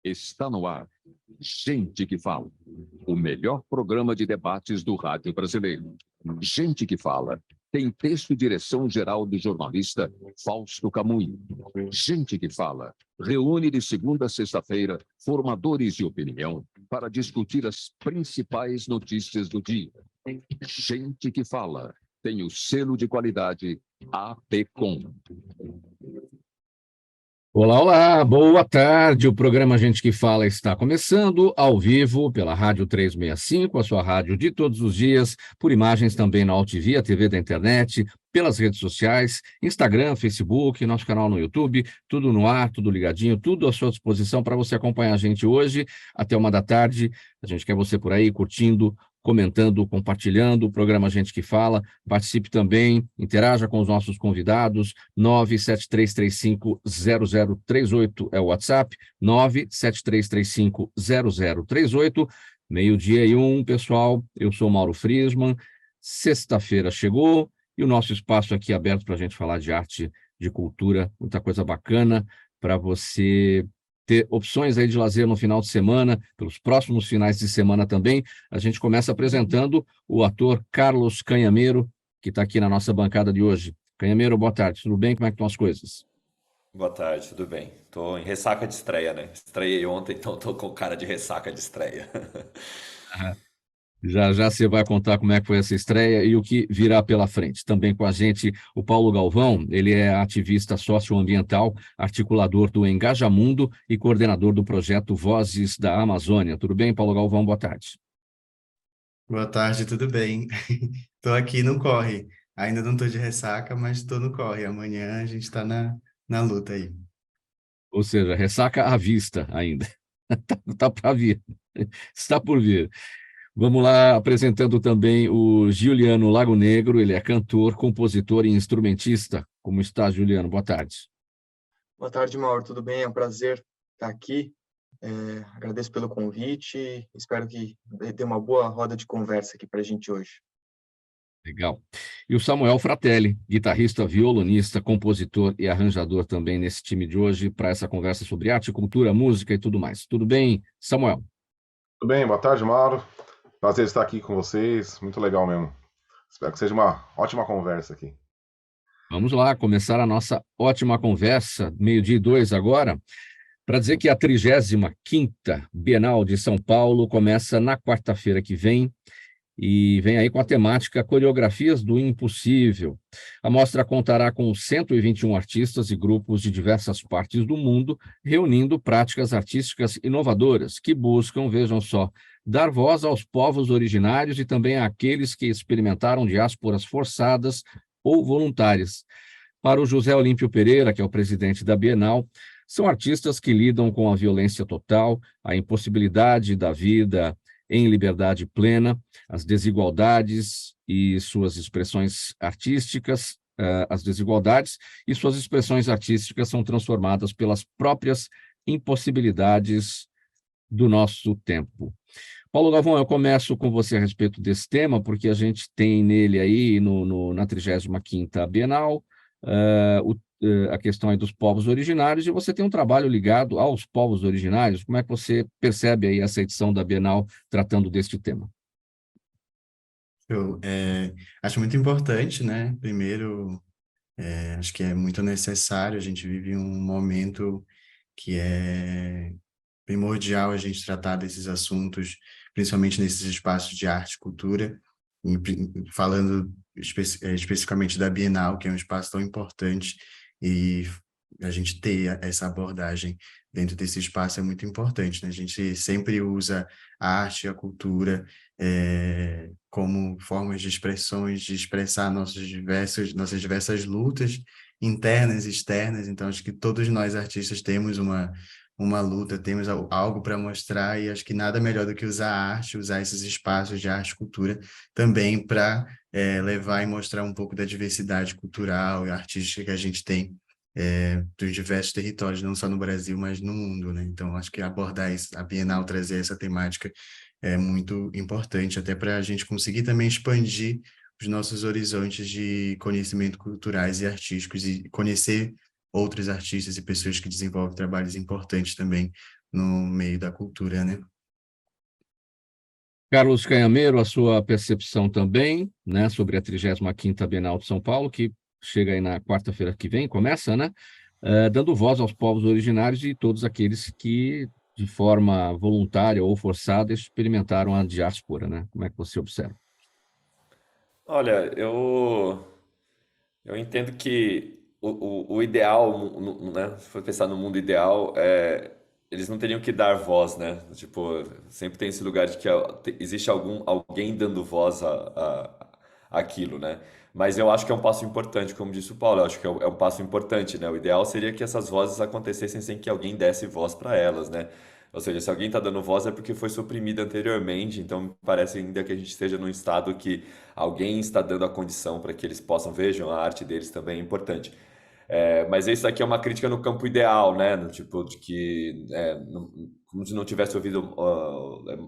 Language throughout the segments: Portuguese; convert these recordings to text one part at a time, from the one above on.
Está no ar. Gente que Fala. O melhor programa de debates do rádio brasileiro. Gente que Fala. Tem texto e direção geral do jornalista Fausto Camunho. Gente que Fala. Reúne de segunda a sexta-feira formadores de opinião para discutir as principais notícias do dia. Gente que Fala. Tem o selo de qualidade APCOM. Olá, olá, boa tarde. O programa Gente que Fala está começando ao vivo pela Rádio 365, a sua rádio de todos os dias, por imagens também na AltV, a TV da internet, pelas redes sociais, Instagram, Facebook, nosso canal no YouTube, tudo no ar, tudo ligadinho, tudo à sua disposição para você acompanhar a gente hoje até 1 da tarde. A gente quer você por aí curtindo, comentando, compartilhando o programa Gente que Fala. Participe também, interaja com os nossos convidados. 973350038 é o WhatsApp, 973350038. 12:01, pessoal. Eu sou Mauro Friesman. Sexta-feira chegou e o nosso espaço aqui é aberto para a gente falar de arte, de cultura, muita coisa bacana para você ter opções aí de lazer no final de semana, pelos próximos finais de semana também. A gente começa apresentando o ator Carlos Canhameiro, que está aqui na nossa bancada de hoje. Canhameiro, boa tarde, tudo bem? Como é que estão as coisas? Boa tarde, tudo bem? Tô em ressaca de estreia, né? Estreiei ontem, então tô com cara de ressaca de estreia. Já já você vai contar como é que foi essa estreia e o que virá pela frente. Também com a gente o Paulo Galvão, ele é ativista socioambiental, articulador do Engajamundo e coordenador do projeto Vozes da Amazônia. Tudo bem, Paulo Galvão? Boa tarde. Boa tarde, tudo bem? Tô aqui no corre. Ainda não tô de ressaca, mas tô no corre. Amanhã a gente tá na luta aí. Ou seja, ressaca à vista ainda. Tá para vir. Está por vir. Vamos lá, apresentando também o Giuliano Lago Negro, ele é cantor, compositor e instrumentista. Como está, Giuliano? Boa tarde. Boa tarde, Mauro, tudo bem? É um prazer estar aqui. Agradeço pelo convite, espero que dê uma boa roda de conversa aqui para a gente hoje. Legal. E o Samuel Fratelli, guitarrista, violonista, compositor e arranjador também nesse time de hoje, para essa conversa sobre arte, cultura, música e tudo mais. Tudo bem, Samuel? Tudo bem, boa tarde, Mauro. Prazer estar aqui com vocês, muito legal mesmo. Espero que seja uma ótima conversa aqui. Vamos lá, começar a nossa ótima conversa, 12:02 agora, para dizer que a 35ª Bienal de São Paulo começa na quarta-feira que vem, e vem aí com a temática Coreografias do Impossível. A mostra contará com 121 artistas e grupos de diversas partes do mundo, reunindo práticas artísticas inovadoras que buscam, vejam só, dar voz aos povos originários e também àqueles que experimentaram diásporas forçadas ou voluntárias. Para o José Olímpio Pereira, que é o presidente da Bienal, são artistas que lidam com a violência total, a impossibilidade da vida em liberdade plena, as desigualdades e suas expressões artísticas, as desigualdades e suas expressões artísticas são transformadas pelas próprias impossibilidades do nosso tempo. Paulo Galvão, eu começo com você a respeito desse tema, porque a gente tem nele aí, na 35ª Bienal, a questão aí dos povos originários, e você tem um trabalho ligado aos povos originários. Como é que você percebe aí essa edição da Bienal tratando deste tema? Eu acho muito importante, né? Primeiro, acho que é muito necessário, a gente vive um momento que é primordial a gente tratar desses assuntos, principalmente nesses espaços de arte e cultura, falando especificamente da Bienal, que é um espaço tão importante, e a gente ter essa abordagem dentro desse espaço é muito importante, né? A gente sempre usa a arte e a cultura como formas de expressões, de expressar nossas diversas lutas internas e externas. Então, acho que todos nós artistas temos uma luta, temos algo para mostrar, e acho que nada melhor do que usar a arte, usar esses espaços de arte e cultura também para levar e mostrar um pouco da diversidade cultural e artística que a gente tem dos diversos territórios, não só no Brasil, mas no mundo, né? Então, acho que abordar isso, a Bienal, trazer essa temática é muito importante, até para a gente conseguir também expandir os nossos horizontes de conhecimento culturais e artísticos e conhecer outros artistas e pessoas que desenvolvem trabalhos importantes também no meio da cultura, né? Carlos Canhameiro, a sua percepção também, né, sobre a 35ª Bienal de São Paulo, que chega aí na quarta-feira que vem, começa, né, dando voz aos povos originários e todos aqueles que, de forma voluntária ou forçada, experimentaram a diáspora, né? Como é que você observa? Olha, eu entendo que o ideal, né? Se for pensar no mundo ideal, eles não teriam que dar voz, né? Tipo, sempre tem esse lugar de que existe alguém dando voz àquilo, né? Mas eu acho que é um passo importante, como disse o Paulo, eu acho que é um passo importante, né? O ideal seria que essas vozes acontecessem sem que alguém desse voz para elas, né? Ou seja, se alguém está dando voz é porque foi suprimido anteriormente, então me parece ainda que a gente esteja num estado que alguém está dando a condição para que eles possam vejam a arte deles também é importante. Mas isso aqui é uma crítica no campo ideal, né? No tipo de que como se não tivesse ouvido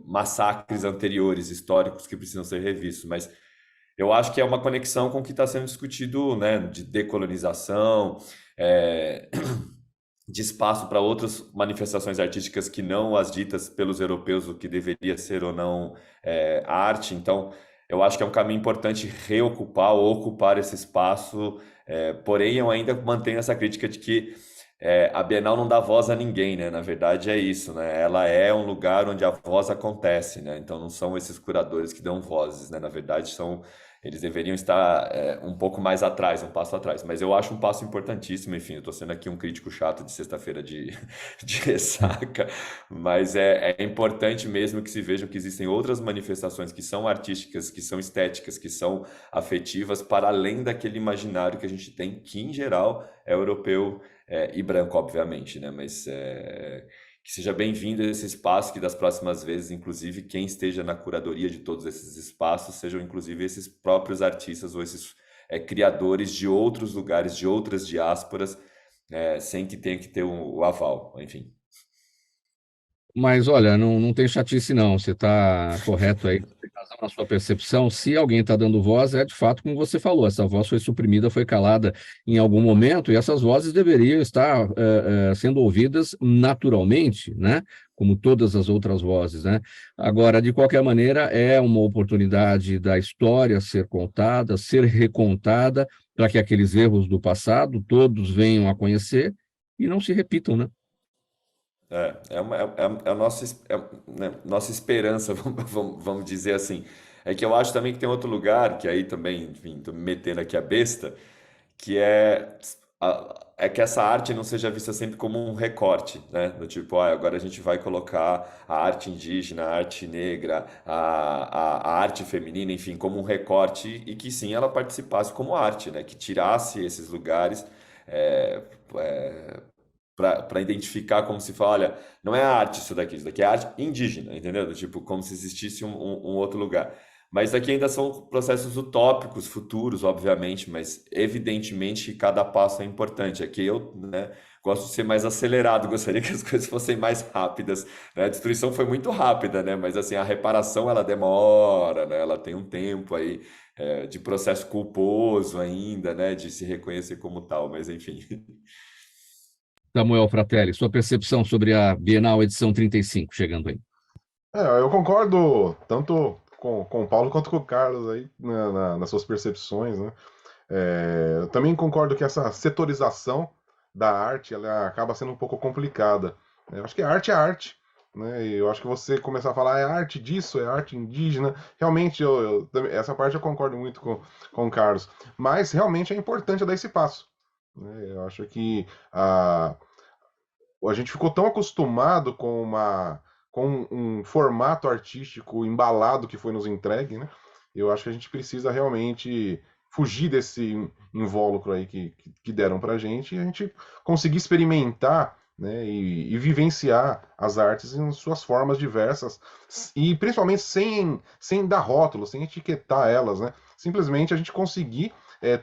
massacres anteriores históricos que precisam ser revistos, mas eu acho que é uma conexão com o que está sendo discutido, né? De decolonização, é, de espaço para outras manifestações artísticas que não as ditas pelos europeus, o que deveria ser ou não arte. Então, eu acho que é um caminho importante reocupar ou ocupar esse espaço, porém eu ainda mantenho essa crítica de que a Bienal não dá voz a ninguém, né? Na verdade é isso, né? Ela é um lugar onde a voz acontece, né? Então não são esses curadores que dão vozes, né? Na verdade eles deveriam estar um pouco mais atrás, um passo atrás. Mas eu acho um passo importantíssimo, enfim, eu estou sendo aqui um crítico chato de sexta-feira de ressaca, mas é importante mesmo que se vejam que existem outras manifestações que são artísticas, que são estéticas, que são afetivas, para além daquele imaginário que a gente tem, que em geral é europeu e branco, obviamente, né? Mas que seja bem-vindo esse espaço, que das próximas vezes, inclusive, quem esteja na curadoria de todos esses espaços sejam, inclusive, esses próprios artistas ou esses criadores de outros lugares, de outras diásporas, sem que tenha que ter o aval, enfim. Mas, olha, não tem chatice, não. Você está correto aí, tem razão na sua percepção. Se alguém está dando voz, é de fato como você falou, essa voz foi suprimida, foi calada em algum momento, e essas vozes deveriam estar sendo ouvidas naturalmente, né? Como todas as outras vozes, né? Agora, de qualquer maneira, é uma oportunidade da história ser contada, ser recontada, para que aqueles erros do passado todos venham a conhecer e não se repitam, né? É a né, nossa esperança, vamos dizer assim. É que eu acho também que tem outro lugar, que aí também, enfim, tô me metendo aqui a besta, que é que essa arte não seja vista sempre como um recorte, né? Do tipo, agora a gente vai colocar a arte indígena, a arte negra, a arte feminina, enfim, como um recorte, e que sim ela participasse como arte, né? Que tirasse esses lugares. é, é, para identificar como se fala, olha, não é arte isso daqui é arte indígena, entendeu? Tipo, como se existisse um outro lugar. Mas isso aqui ainda são processos utópicos, futuros, obviamente, mas evidentemente que cada passo é importante. Aqui eu, né, gosto de ser mais acelerado, gostaria que as coisas fossem mais rápidas, né? A destruição foi muito rápida, né? Mas assim, a reparação ela demora, né? Ela tem um tempo aí de processo culposo ainda, né? De se reconhecer como tal, mas enfim. Samuel Fratelli, sua percepção sobre a Bienal edição 35, chegando aí. Eu concordo tanto com o Paulo quanto com o Carlos aí, nas suas percepções, né? Eu também concordo que essa setorização da arte ela acaba sendo um pouco complicada. Eu acho que arte é arte, né? E eu acho que você começar a falar é arte disso, é arte indígena, realmente essa parte eu concordo muito com o Carlos. Mas realmente é importante dar esse passo, né? Eu acho que a gente ficou tão acostumado com um formato artístico embalado que foi nos entregue, né? Eu acho que a gente precisa realmente fugir desse invólucro aí que deram pra gente e a gente conseguir experimentar, né, e vivenciar as artes em suas formas diversas e principalmente sem dar rótulo, sem etiquetar elas, né? Simplesmente a gente conseguir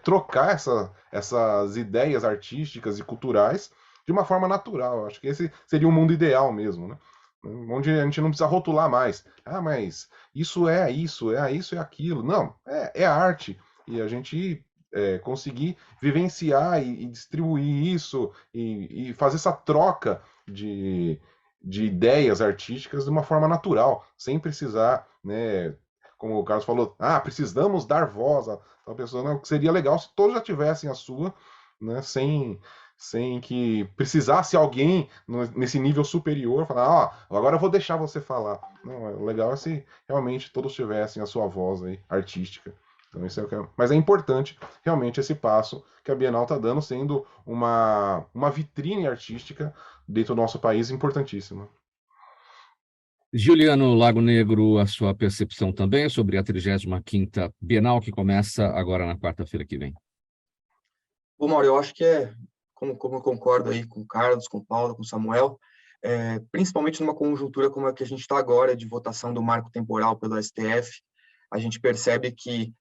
trocar essas ideias artísticas e culturais de uma forma natural. Acho que esse seria o mundo ideal mesmo, né? Onde a gente não precisa rotular mais. Mas isso é isso, isso é aquilo. Não, é arte. E a gente conseguir vivenciar e distribuir isso e fazer essa troca de ideias artísticas de uma forma natural, sem precisar, né, como o Carlos falou, precisamos dar voz a tal pessoa. Não, seria legal se todos já tivessem a sua, né, sem que precisasse alguém nesse nível superior falar, agora eu vou deixar você falar. Não, o legal é se realmente todos tivessem a sua voz aí, artística. Então, isso mas é importante realmente esse passo que a Bienal está dando, sendo uma vitrine artística dentro do nosso país importantíssima. Juliano Lago Negro, a sua percepção também sobre a 35ª Bienal, que começa agora na quarta-feira que vem. Bom, Mauro, eu acho que como eu concordo aí com o Carlos, com o Paulo, com o Samuel, principalmente numa conjuntura como a que a gente está agora, de votação do marco temporal pelo STF, a gente percebe que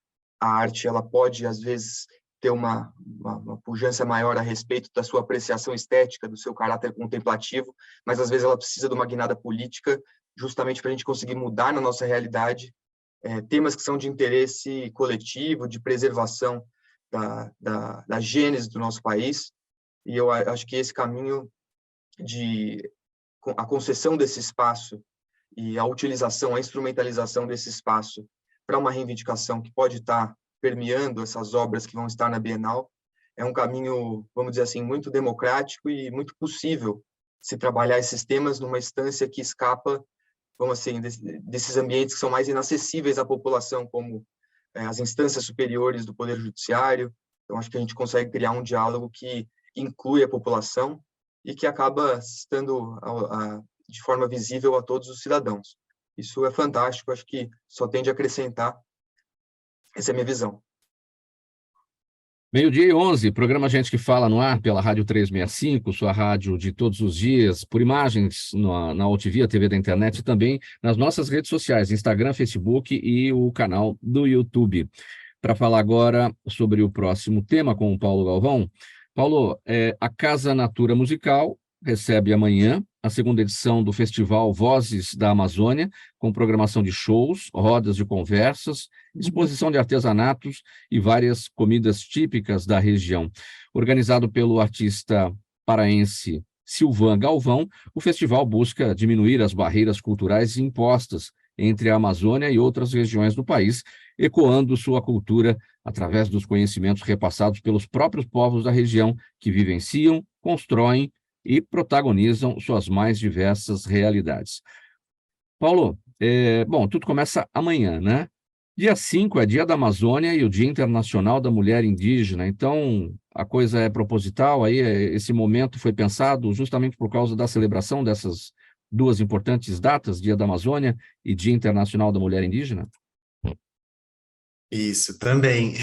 a arte ela pode, às vezes, ter uma pujança maior a respeito da sua apreciação estética, do seu caráter contemplativo, mas, às vezes, ela precisa de uma guinada política, justamente para a gente conseguir mudar na nossa realidade temas que são de interesse coletivo, de preservação da gênese do nosso país. E eu acho que esse caminho a concessão desse espaço e a utilização, a instrumentalização desse espaço para uma reivindicação que pode estar permeando essas obras que vão estar na Bienal, é um caminho, vamos dizer assim, muito democrático e muito possível se trabalhar esses temas numa instância que escapa, vamos assim, desses ambientes que são mais inacessíveis à população, como as instâncias superiores do Poder Judiciário. Então, acho que a gente consegue criar um diálogo que inclui a população e que acaba estando de forma visível a todos os cidadãos. Isso é fantástico, acho que só tende a acrescentar. Essa é a minha visão. 12h11, programa Gente que Fala no ar pela Rádio 365, sua rádio de todos os dias, por imagens na Altivia, TV da internet e também nas nossas redes sociais, Instagram, Facebook e o canal do YouTube. Para falar agora sobre o próximo tema com o Paulo Galvão. Paulo, a Casa Natura Musical recebe amanhã a segunda edição do Festival Vozes da Amazônia, com programação de shows, rodas de conversas, exposição de artesanatos e várias comidas típicas da região. Organizado pelo artista paraense Silvan Galvão, o festival busca diminuir as barreiras culturais impostas entre a Amazônia e outras regiões do país, ecoando sua cultura através dos conhecimentos repassados pelos próprios povos da região, que vivenciam, constroem e protagonizam suas mais diversas realidades. Paulo, bom, tudo começa amanhã, né? Dia 5 é Dia da Amazônia e o Dia Internacional da Mulher Indígena, então a coisa é proposital, aí esse momento foi pensado justamente por causa da celebração dessas duas importantes datas, Dia da Amazônia e Dia Internacional da Mulher Indígena? Isso, também.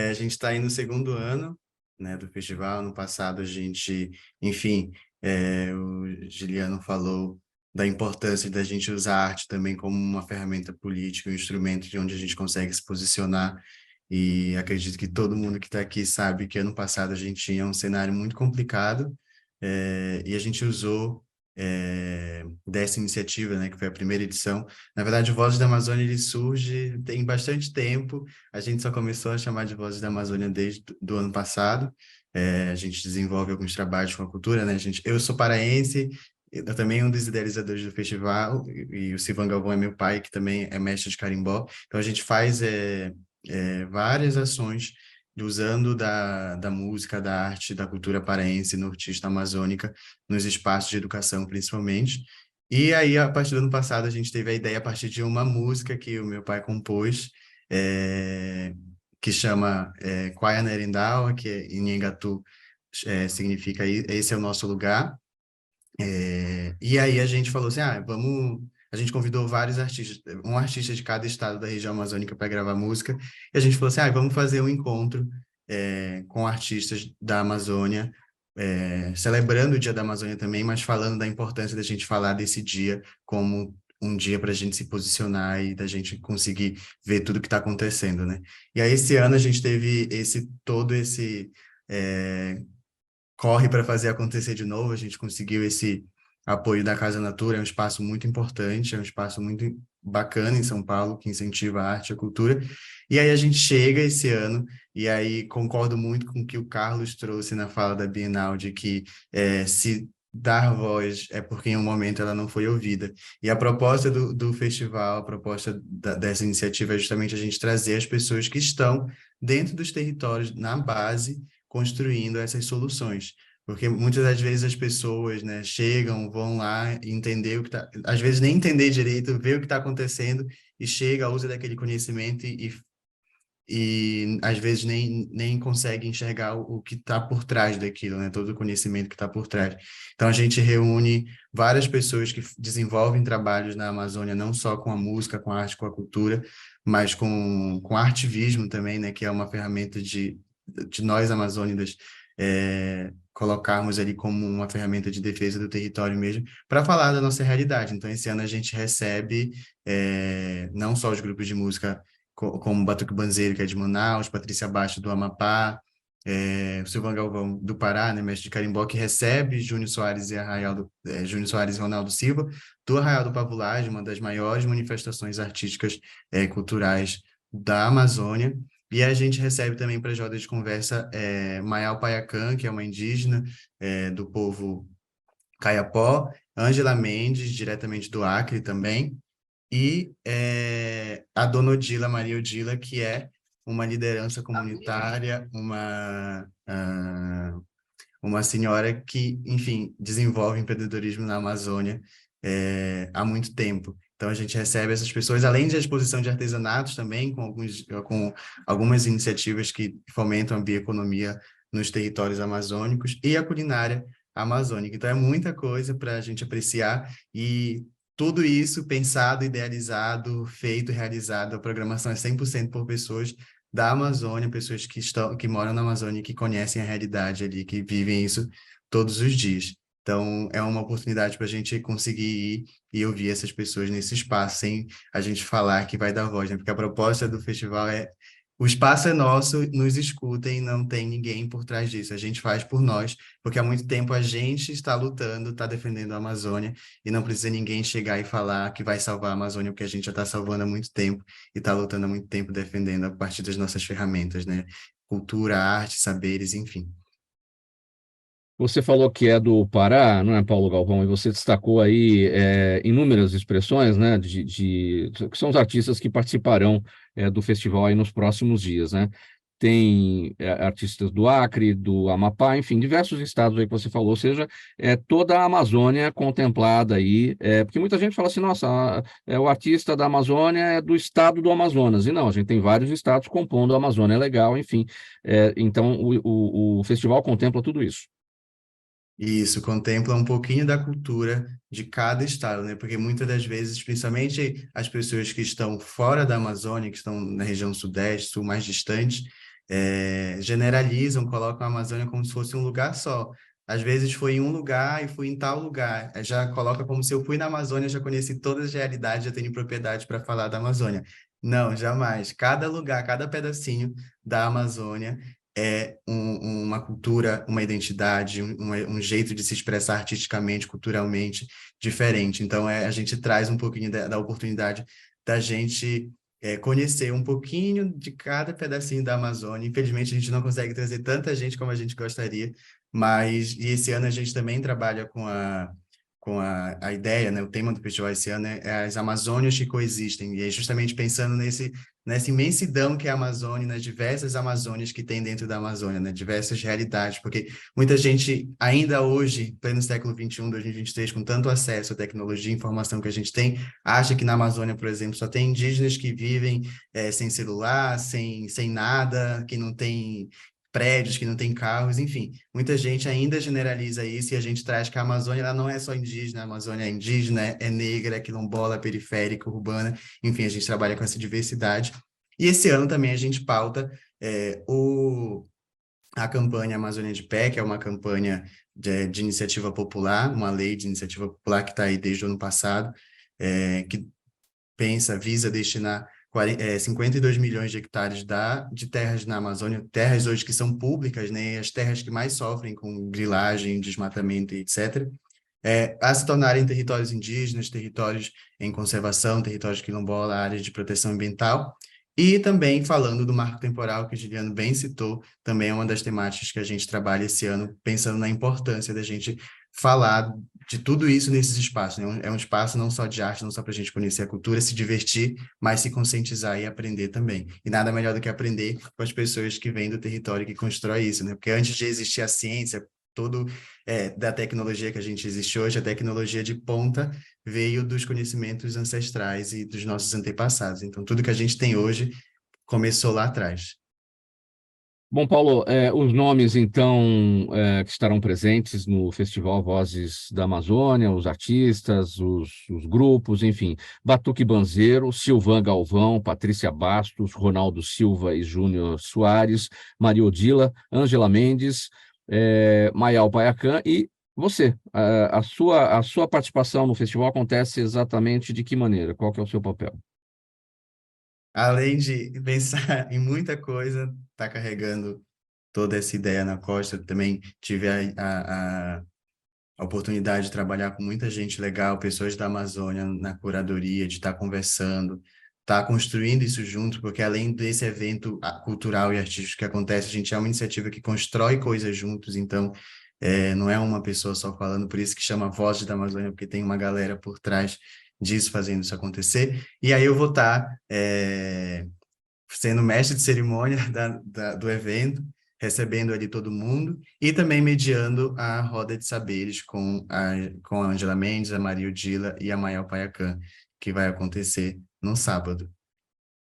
A gente está aí no segundo ano, né, do festival. No passado a gente, enfim, o Juliano falou da importância da gente usar a arte também como uma ferramenta política, um instrumento de onde a gente consegue se posicionar, e acredito que todo mundo que está aqui sabe que ano passado a gente tinha um cenário muito complicado, e a gente usou dessa iniciativa, né, que foi a primeira edição. Na verdade, o Vozes da Amazônia ele surge tem bastante tempo, a gente só começou a chamar de Vozes da Amazônia desde do ano passado. A gente desenvolve alguns trabalhos com a cultura, né? Eu sou paraense, eu também um dos idealizadores do festival, e o Silvan Galvão é meu pai, que também é mestre de carimbó. Então, a gente faz várias ações usando da música, da arte, da cultura paraense, nortista amazônica, nos espaços de educação, principalmente. E aí, a partir do ano passado, a gente teve a ideia a partir de uma música que o meu pai compôs, que chama Quaya Nerindau, que em Nhengatu significa esse é o nosso lugar. E aí a gente falou assim, a gente convidou vários artistas, um artista de cada estado da região amazônica para gravar música, e a gente falou assim, vamos fazer um encontro com artistas da Amazônia, celebrando o Dia da Amazônia também, mas falando da importância da gente falar desse dia como um dia para a gente se posicionar e da gente conseguir ver tudo que está acontecendo, né? E aí esse ano a gente teve todo esse corre para fazer acontecer de novo. A gente conseguiu esse apoio da Casa Natura, é um espaço muito importante, é um espaço muito bacana em São Paulo, que incentiva a arte e a cultura. E aí a gente chega esse ano, e aí concordo muito com o que o Carlos trouxe na fala da Bienal, de que se dar voz é porque em um momento ela não foi ouvida. E a proposta do festival, a proposta dessa iniciativa é justamente a gente trazer as pessoas que estão dentro dos territórios, na base, construindo essas soluções. Porque muitas das vezes as pessoas, né, chegam, vão lá entender o que está... Às vezes nem entender direito, ver o que está acontecendo e chega, usa daquele conhecimento e às vezes nem consegue enxergar o que está por trás daquilo, né? Todo o conhecimento que está por trás. Então, a gente reúne várias pessoas que desenvolvem trabalhos na Amazônia, não só com a música, com a arte, com a cultura, mas com artivismo também, né? Que é uma ferramenta de nós, amazônidas, colocarmos ali como uma ferramenta de defesa do território mesmo, para falar da nossa realidade. Então, esse ano a gente recebe não só os grupos de música como Batuque Banzeiro, que é de Manaus, Patrícia Baixo, do Amapá, o Silvão Galvão, do Pará, né, mestre de carimbó, que recebe Júnior Soares e Júnior Soares e Ronaldo Silva, do Arraial do Pavulagem, uma das maiores manifestações artísticas culturais da Amazônia. E a gente recebe também para a roda de conversa Mayal Paiacan, que é uma indígena do povo Caiapó, Ângela Mendes, diretamente do Acre também, e a Dona Odila, Maria Odila, que é uma liderança comunitária, uma senhora que, enfim, desenvolve empreendedorismo na Amazônia há muito tempo. Então, a gente recebe essas pessoas, além de exposição de artesanatos também, com algumas iniciativas que fomentam a bioeconomia nos territórios amazônicos e a culinária amazônica. Então, é muita coisa para a gente apreciar e tudo isso pensado, idealizado, feito, realizado. A programação é 100% por pessoas da Amazônia, pessoas que moram na Amazônia, que conhecem a realidade ali, que vivem isso todos os dias. Então, é uma oportunidade para a gente conseguir ir e ouvir essas pessoas nesse espaço, sem a gente falar que vai dar voz, né? Porque a proposta do festival o espaço é nosso, nos escutem, não tem ninguém por trás disso. A gente faz por nós, porque há muito tempo a gente está lutando, está defendendo a Amazônia, e não precisa ninguém chegar e falar que vai salvar a Amazônia, porque a gente já está salvando há muito tempo e está lutando há muito tempo defendendo a partir das nossas ferramentas, né? Cultura, arte, saberes, enfim. Você falou que é do Pará, não é, Paulo Galvão? E você destacou aí inúmeras expressões, né, que são os artistas que participarão do festival aí nos próximos dias, né? Tem artistas do Acre, do Amapá, enfim, diversos estados aí que você falou, ou seja, toda a Amazônia contemplada aí, porque muita gente fala assim, nossa, o artista da Amazônia é do estado do Amazonas, e não, a gente tem vários estados compondo a Amazônia, é legal, enfim, então o festival contempla tudo isso. Isso contempla um pouquinho da cultura de cada estado, né? Porque muitas das vezes, principalmente as pessoas que estão fora da Amazônia, que estão na região sudeste, sul mais distante, generalizam, colocam a Amazônia como se fosse um lugar só. Às vezes foi em um lugar e fui em tal lugar. Já coloca como se eu fui na Amazônia, já conheci todas as realidades, já tenho propriedade para falar da Amazônia. Não, jamais. Cada lugar, cada pedacinho da Amazônia é uma cultura, uma identidade, um jeito de se expressar artisticamente, culturalmente diferente. Então, a gente traz um pouquinho da oportunidade da gente conhecer um pouquinho de cada pedacinho da Amazônia. Infelizmente, a gente não consegue trazer tanta gente como a gente gostaria, mas e esse ano a gente também trabalha com a ideia, né? O tema do festival esse ano é as Amazônias que coexistem, e é justamente pensando nessa imensidão que é a Amazônia, nas diversas Amazônias que tem dentro da Amazônia, né? Diversas realidades, porque muita gente, ainda hoje, pleno século XXI, 2023, com tanto acesso à tecnologia e informação que a gente tem, acha que na Amazônia, por exemplo, só tem indígenas que vivem sem celular, sem nada, que não tem prédios, que não tem carros, enfim. Muita gente ainda generaliza isso e a gente traz que a Amazônia ela não é só indígena, a Amazônia é indígena, é negra, é quilombola, periférica, urbana, enfim, a gente trabalha com essa diversidade. E esse ano também a gente pauta a campanha Amazônia de Pé, que é uma campanha de iniciativa popular, uma lei de iniciativa popular que está aí desde o ano passado, que visa destinar 52 milhões de hectares de terras na Amazônia, terras hoje que são públicas, né, as terras que mais sofrem com grilagem, desmatamento e etc., a se tornarem territórios indígenas, territórios em conservação, territórios quilombola, áreas de proteção ambiental. E também falando do marco temporal, que o Juliano bem citou, também é uma das temáticas que a gente trabalha esse ano, pensando na importância da gente falar de tudo isso nesses espaços, né? É um espaço não só de arte, não só para a gente conhecer a cultura, se divertir, mas se conscientizar e aprender também. E nada melhor do que aprender com as pessoas que vêm do território que constrói isso, né? Porque antes de existir a ciência, da tecnologia que a gente existe hoje, a tecnologia de ponta veio dos conhecimentos ancestrais e dos nossos antepassados. Então, tudo que a gente tem hoje começou lá atrás. Bom, Paulo, os nomes, então, que estarão presentes no Festival Vozes da Amazônia, os artistas, os grupos, enfim, Batuque Banzeiro, Silvan Galvão, Patrícia Bastos, Ronaldo Silva e Júnior Soares, Maria Odila, Ângela Mendes, Mayal Paiacã e você. A sua participação no festival acontece exatamente de que maneira? Qual que é o seu papel? Além de pensar em muita coisa, tá carregando toda essa ideia na costa, eu também tive a oportunidade de trabalhar com muita gente legal, pessoas da Amazônia na curadoria, de estar conversando, estar construindo isso junto, porque além desse evento cultural e artístico que acontece, a gente é uma iniciativa que constrói coisas juntos, então não é uma pessoa só falando, por isso que chama Vozes da Amazônia, porque tem uma galera por trás disso, fazendo isso acontecer. E aí eu vou estar sendo mestre de cerimônia do evento, recebendo ali todo mundo e também mediando a roda de saberes com a Ângela Mendes, a Maria Odila e a Mayal Paiacã, que vai acontecer no sábado.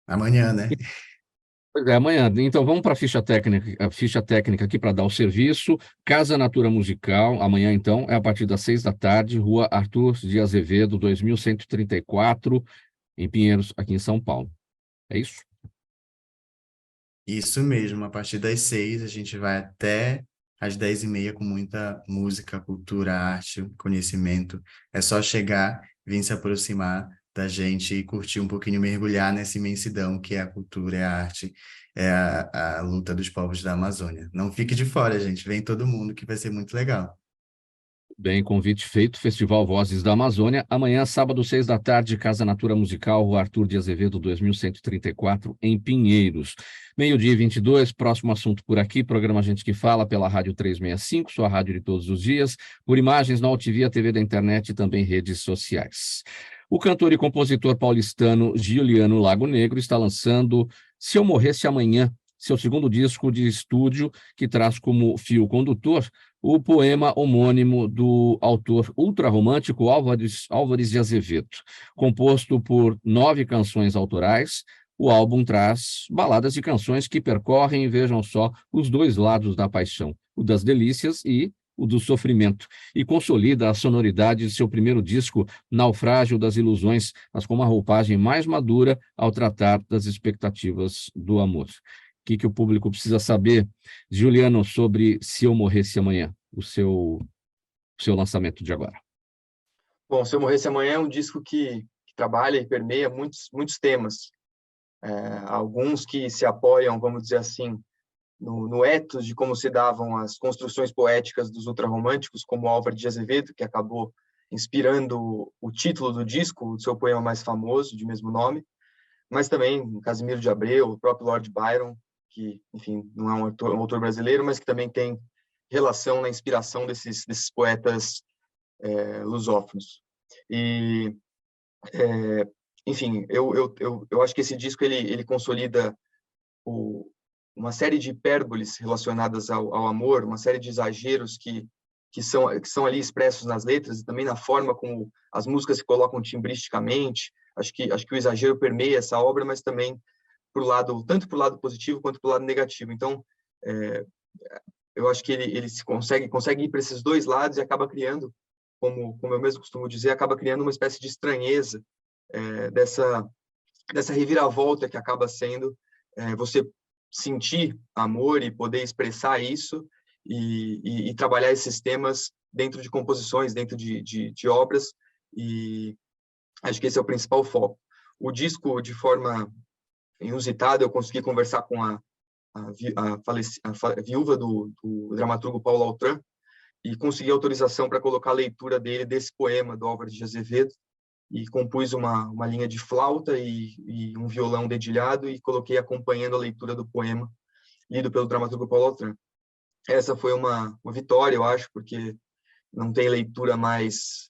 Amanhã, né? Pois é, amanhã. Então vamos para a ficha técnica aqui para dar o serviço. Casa Natura Musical, amanhã então, é a partir das 6 da tarde, Rua Arthur de Azevedo, 2134, em Pinheiros, aqui em São Paulo. É isso? Isso mesmo, a partir das 6 a gente vai até às 10h30 com muita música, cultura, arte, conhecimento. É só chegar, vir se aproximar da gente e curtir um pouquinho, mergulhar nessa imensidão que é a cultura, é a arte, é a luta dos povos da Amazônia. Não fique de fora, gente. Vem todo mundo que vai ser muito legal. Bem, convite feito, Festival Vozes da Amazônia, amanhã, sábado, 6 da tarde, Casa Natura Musical, Rua Arthur de Azevedo, 2134, em Pinheiros. Meio-dia e 22, próximo assunto por aqui, programa Gente que Fala, pela Rádio 365, sua rádio de todos os dias, por imagens na UTV, a TV da internet e também redes sociais. O cantor e compositor paulistano Giuliano Lago Negro está lançando Se Eu Morresse Amanhã, seu segundo disco de estúdio, que traz como fio condutor o poema homônimo do autor ultrarromântico Álvares de Azevedo. Composto por 9 canções autorais, o álbum traz baladas e canções que percorrem, vejam só, os dois lados da paixão, o das delícias e o do sofrimento, e consolida a sonoridade de seu primeiro disco, Naufrágio das Ilusões, mas com uma roupagem mais madura ao tratar das expectativas do amor. O que o público precisa saber, Giuliano, sobre Se Eu Morresse Amanhã, o seu lançamento de agora? Bom, Se Eu Morresse Amanhã é um disco que trabalha e permeia muitos temas. Alguns que se apoiam, vamos dizer assim, no ethos de como se davam as construções poéticas dos ultrarromânticos, como Álvares de Azevedo, que acabou inspirando o título do disco, o seu poema mais famoso, de mesmo nome, mas também Casimiro de Abreu, o próprio Lord Byron, que, enfim, não é um autor brasileiro, mas que também tem relação na inspiração desses poetas lusófonos. E, enfim, eu acho que esse disco ele consolida uma série de hipérboles relacionadas ao amor, uma série de exageros que são ali expressos nas letras e também na forma como as músicas se colocam timbristicamente. Acho que o exagero permeia essa obra, mas também tanto para o lado positivo quanto para o lado negativo. Então, eu acho que ele consegue ir para esses dois lados e acaba criando, como eu mesmo costumo dizer, acaba criando uma espécie de estranheza dessa reviravolta que acaba sendo você sentir amor e poder expressar isso e trabalhar esses temas dentro de composições, dentro de obras, e acho que esse é o principal foco. O disco, de forma inusitada, eu consegui conversar com a viúva do dramaturgo Paulo Altran e consegui autorização para colocar a leitura dele desse poema do Álvares de Azevedo, e compus uma linha de flauta e um violão dedilhado e coloquei acompanhando a leitura do poema lido pelo dramaturgo Paulo Altran. Essa foi uma vitória, eu acho, porque, não tem leitura mais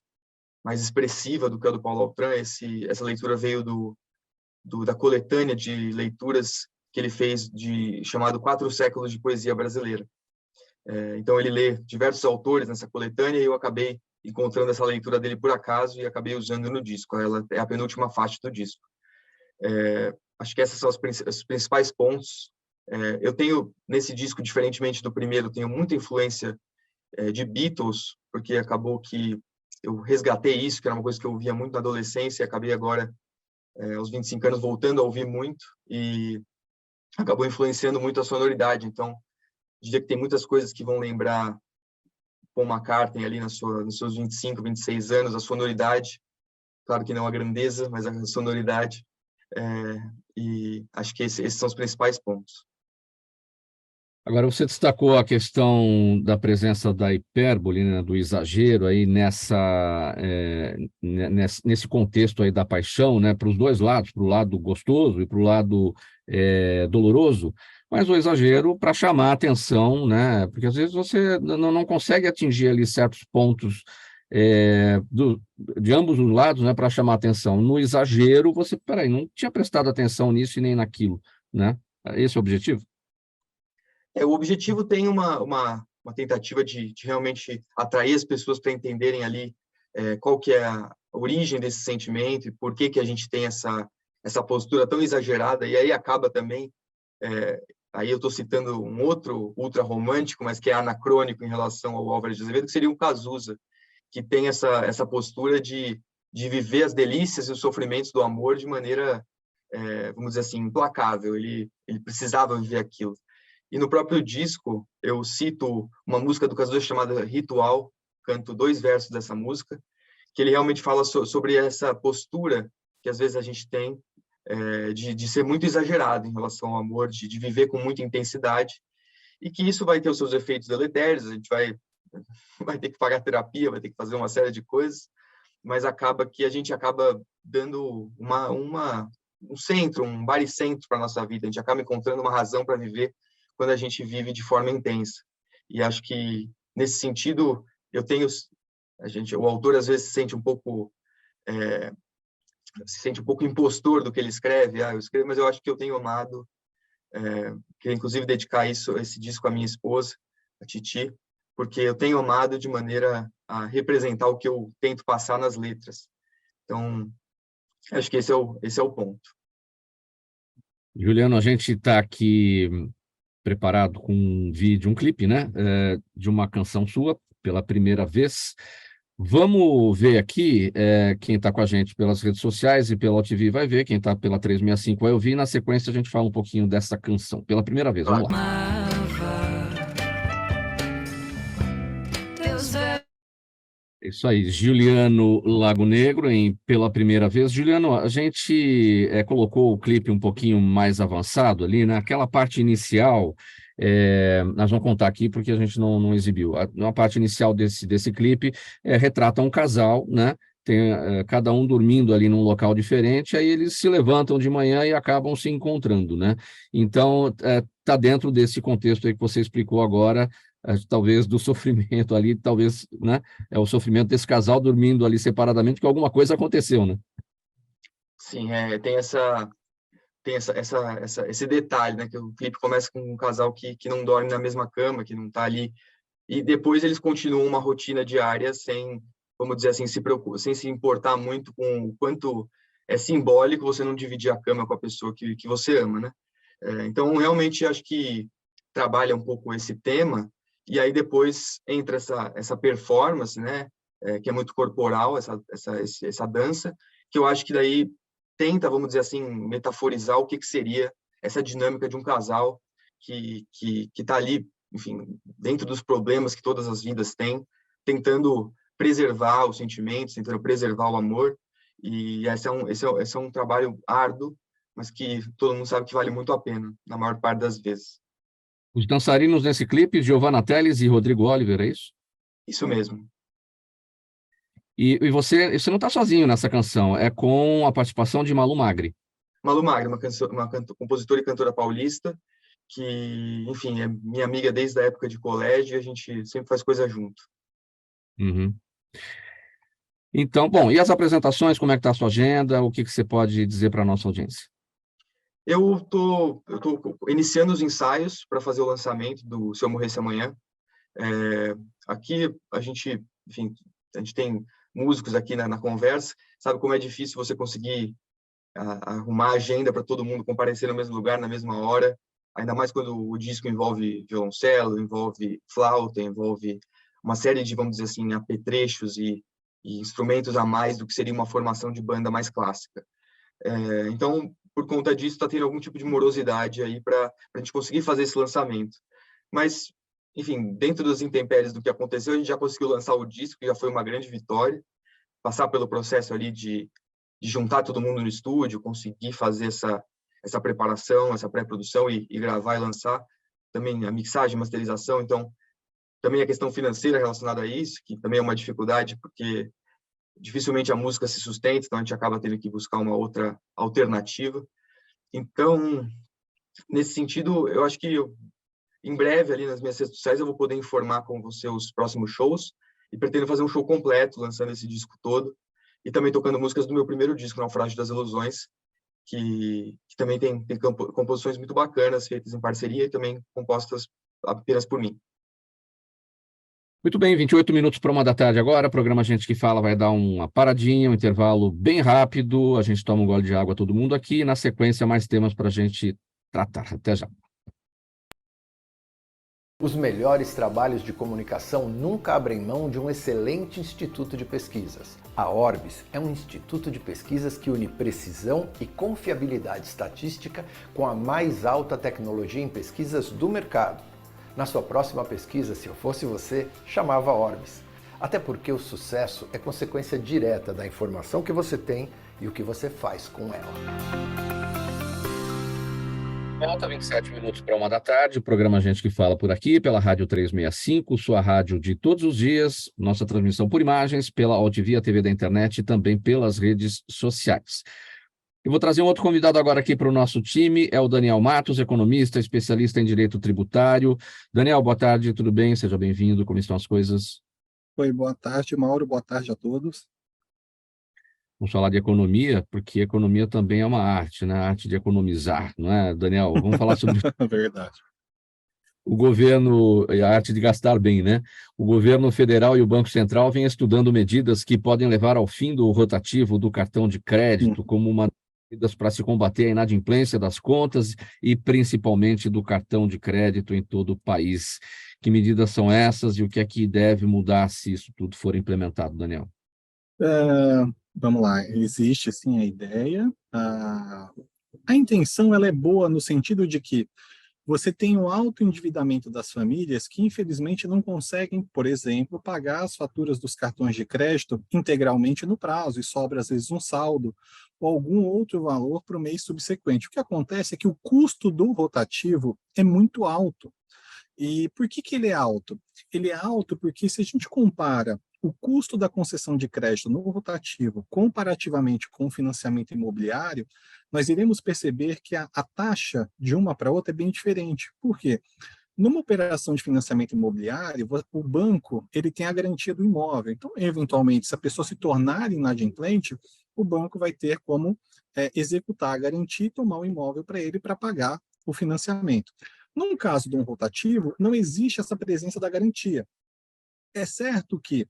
expressiva do que a do Paulo Altran. Essa leitura veio da coletânea de leituras que ele fez chamado 4 séculos de poesia brasileira. Então ele lê diversos autores nessa coletânea e eu acabei encontrando essa leitura dele por acaso e acabei usando no disco. Ela é a penúltima faixa do disco. Acho que esses são os principais pontos. Eu tenho, nesse disco, diferentemente do primeiro, tenho muita influência de Beatles, porque acabou que eu resgatei isso, que era uma coisa que eu ouvia muito na adolescência, e acabei agora, aos 25 anos, voltando a ouvir muito, e acabou influenciando muito a sonoridade. Então, diria que tem muitas coisas que vão lembrar Paul McCartney ali nos seus 25, 26 anos, a sonoridade, claro que não a grandeza, mas a sonoridade, e acho que esses são os principais pontos. Agora, você destacou a questão da presença da hipérbole, né, do exagero aí nesse contexto aí da paixão, né, para os dois lados, para o lado gostoso e para o lado doloroso, mas o exagero para chamar a atenção, né, porque às vezes você não consegue atingir ali certos pontos de ambos os lados, né, para chamar a atenção. No exagero, você, peraí, não tinha prestado atenção nisso e nem naquilo, né? Esse é o objetivo? O objetivo tem uma tentativa de realmente atrair as pessoas para entenderem ali qual que é a origem desse sentimento e por que a gente tem essa postura tão exagerada. E aí acaba também, aí eu estou citando um outro ultra romântico, mas que é anacrônico em relação ao Álvares de Azevedo, que seria o Cazuza, que tem essa postura de viver as delícias e os sofrimentos do amor de maneira, vamos dizer assim, implacável. Ele precisava viver aquilo. E no próprio disco, eu cito uma música do Cazuza chamada Ritual, canto 2 versos dessa música, que ele realmente fala sobre essa postura que às vezes a gente tem de ser muito exagerado em relação ao amor, de viver com muita intensidade, e que isso vai ter os seus efeitos deletérios, a gente vai ter que pagar terapia, vai ter que fazer uma série de coisas, mas acaba que a gente acaba dando um centro, um baricentro para a nossa vida, a gente acaba encontrando uma razão para viver quando a gente vive de forma intensa. E acho que, nesse sentido, o autor às vezes se sente um pouco impostor do que ele escreve. Eu escrevo, mas eu acho que eu tenho amado, queria inclusive dedicar esse disco à minha esposa, a Titi, porque eu tenho amado de maneira a representar o que eu tento passar nas letras. Então, acho que esse é o ponto. Juliano, a gente está aqui preparado com um vídeo, um clipe, né, de uma canção sua, pela primeira vez. Vamos ver aqui, quem está com a gente pelas redes sociais e pela OTV vai ver, quem está pela 365 vai ouvir, e na sequência a gente fala um pouquinho dessa canção, pela primeira vez, vamos lá. Isso aí, Juliano Lago Negro, pela primeira vez. Juliano, a gente colocou o clipe um pouquinho mais avançado ali, naquela parte inicial, nós vamos contar aqui porque a gente não exibiu. Na parte inicial desse clipe, retrata um casal, né? Tem cada um dormindo ali num local diferente, aí eles se levantam de manhã e acabam se encontrando, né? Então, está dentro desse contexto aí que você explicou agora, talvez do sofrimento ali, talvez, né? É o sofrimento desse casal dormindo ali separadamente, porque alguma coisa aconteceu, né? Sim, tem esse detalhe, né? Que o clipe começa com um casal que não dorme na mesma cama, que não está ali, e depois eles continuam uma rotina diária sem, vamos dizer assim, sem se importar muito com o quanto é simbólico você não dividir a cama com a pessoa que você ama, né? Então, realmente, acho que trabalha um pouco esse tema. E aí depois entra essa performance, né, que é muito corporal, essa dança, que eu acho que daí tenta, vamos dizer assim, metaforizar o que seria essa dinâmica de um casal que está ali, enfim, dentro dos problemas que todas as vidas têm, tentando preservar os sentimentos, tentando preservar o amor. E esse é um trabalho árduo, mas que todo mundo sabe que vale muito a pena, na maior parte das vezes. Os dançarinos nesse clipe, Giovanna Teles e Rodrigo Oliver, é isso? Isso mesmo. E você não está sozinho nessa canção, é com a participação de Malu Magri. Malu Magri, uma compositora e cantora paulista, que, enfim, é minha amiga desde a época de colégio e a gente sempre faz coisa junto. Uhum. Então, bom, e as apresentações, como é que está a sua agenda? O que você pode dizer para a nossa audiência? Eu tô iniciando os ensaios para fazer o lançamento do Se Eu Morresse Amanhã. Aqui enfim, a gente tem músicos aqui na conversa, sabe como é difícil você conseguir arrumar a agenda para todo mundo comparecer no mesmo lugar, na mesma hora, ainda mais quando o disco envolve violoncelo, envolve flauta, envolve uma série de, vamos dizer assim, apetrechos e instrumentos a mais do que seria uma formação de banda mais clássica. Então, por conta disso, está tendo algum tipo de morosidade aí para a gente conseguir fazer esse lançamento. Mas, enfim, dentro das intempéries do que aconteceu, a gente já conseguiu lançar o disco, que já foi uma grande vitória. Passar pelo processo ali de juntar todo mundo no estúdio, conseguir fazer essa preparação, essa pré-produção e gravar e lançar. Também a mixagem, masterização. Então, também a questão financeira relacionada a isso, que também é uma dificuldade, porque dificilmente a música se sustenta, então a gente acaba tendo que buscar uma outra alternativa. Então, nesse sentido, eu acho que em breve, ali nas minhas redes sociais, eu vou poder informar com você os próximos shows e pretendo fazer um show completo, lançando esse disco todo e também tocando músicas do meu primeiro disco, Naufrágio das Ilusões, que também tem composições muito bacanas, feitas em parceria e também compostas apenas por mim. Muito bem, 28 minutos para 1 da tarde agora. O programa Gente que Fala vai dar uma paradinha, um intervalo bem rápido. A gente toma um gole de água, todo mundo aqui. Na sequência, mais temas para a gente tratar. Até já. Os melhores trabalhos de comunicação nunca abrem mão de um excelente instituto de pesquisas. A Orbis é um instituto de pesquisas que une precisão e confiabilidade estatística com a mais alta tecnologia em pesquisas do mercado. Na sua próxima pesquisa, se eu fosse você, chamava Orbis. Até porque o sucesso é consequência direta da informação que você tem e o que você faz com ela. Volta 27 minutos para 1 da tarde, o programa Gente que Fala por aqui, pela Rádio 365, sua rádio de todos os dias, nossa transmissão por imagens, pela Altivia TV da internet e também pelas redes sociais. Eu vou trazer um outro convidado agora aqui para o nosso time, é o Daniel Matos, economista, especialista em direito tributário. Daniel, boa tarde, tudo bem? Seja bem-vindo, como estão as coisas? Oi, boa tarde, Mauro, boa tarde a todos. Vamos falar de economia, porque economia também é uma arte, né? A arte de economizar, não é, Daniel? Vamos falar sobre Verdade. o governo, a arte de gastar bem, né? O governo federal e o Banco Central vêm estudando medidas que podem levar ao fim do rotativo do cartão de crédito, como uma medidas para se combater a inadimplência das contas e principalmente do cartão de crédito em todo o país. Que medidas são essas e o que é que deve mudar se isso tudo for implementado, Daniel? Vamos lá, existe sim a ideia. A intenção ela é boa no sentido de que você tem o alto endividamento das famílias que, infelizmente, não conseguem, por exemplo, pagar as faturas dos cartões de crédito integralmente no prazo e sobra, às vezes, um saldo ou algum outro valor para o mês subsequente. O que acontece é que o custo do rotativo é muito alto. E por que ele é alto? Ele é alto porque se a gente compara o custo da concessão de crédito no rotativo comparativamente com o financiamento imobiliário, nós iremos perceber que a taxa de uma para outra é bem diferente. Por quê? Numa operação de financiamento imobiliário, o banco ele tem a garantia do imóvel. Então, eventualmente, se a pessoa se tornar inadimplente, o banco vai ter como executar a garantia e tomar o imóvel para ele para pagar o financiamento. No caso de um rotativo, não existe essa presença da garantia. É certo que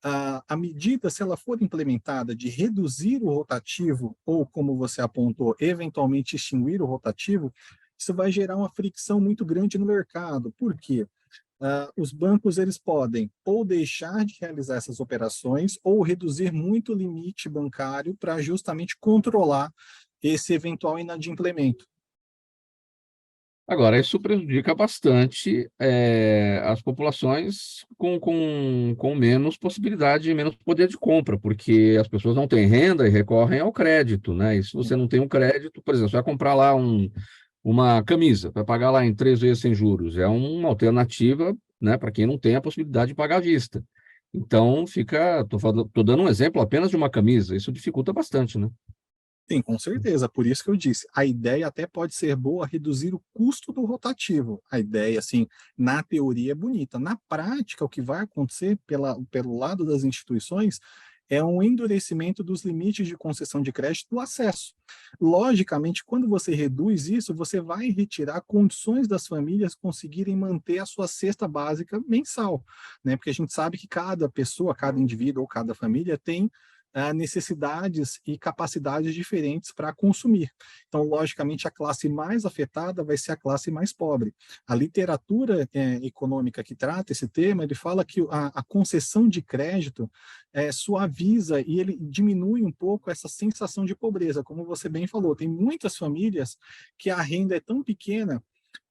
a medida, se ela for implementada de reduzir o rotativo, ou como você apontou, eventualmente extinguir o rotativo, isso vai gerar uma fricção muito grande no mercado. Por quê? Os bancos eles podem ou deixar de realizar essas operações ou reduzir muito o limite bancário para justamente controlar esse eventual inadimplemento. Agora, isso prejudica bastante as populações com menos possibilidade, menos poder de compra, porque as pessoas não têm renda e recorrem ao crédito, né? E se você não tem um crédito, por exemplo, você vai comprar lá uma camisa, vai pagar lá em 3 vezes sem juros, é uma alternativa, né, para quem não tem a possibilidade de pagar à vista. Então, estou dando um exemplo apenas de uma camisa, isso dificulta bastante, né? Sim, com certeza. Por isso que eu disse, a ideia até pode ser boa, reduzir o custo do rotativo. A ideia, assim, na teoria é bonita. Na prática, o que vai acontecer pelo lado das instituições é um endurecimento dos limites de concessão de crédito do acesso. Logicamente, quando você reduz isso, você vai retirar condições das famílias conseguirem manter a sua cesta básica mensal, né? Porque a gente sabe que cada pessoa, cada indivíduo ou cada família tem necessidades e capacidades diferentes para consumir. Então, logicamente, a classe mais afetada vai ser a classe mais pobre. A literatura econômica que trata esse tema, ele fala que a concessão de crédito suaviza e ele diminui um pouco essa sensação de pobreza. Como você bem falou, tem muitas famílias que a renda é tão pequena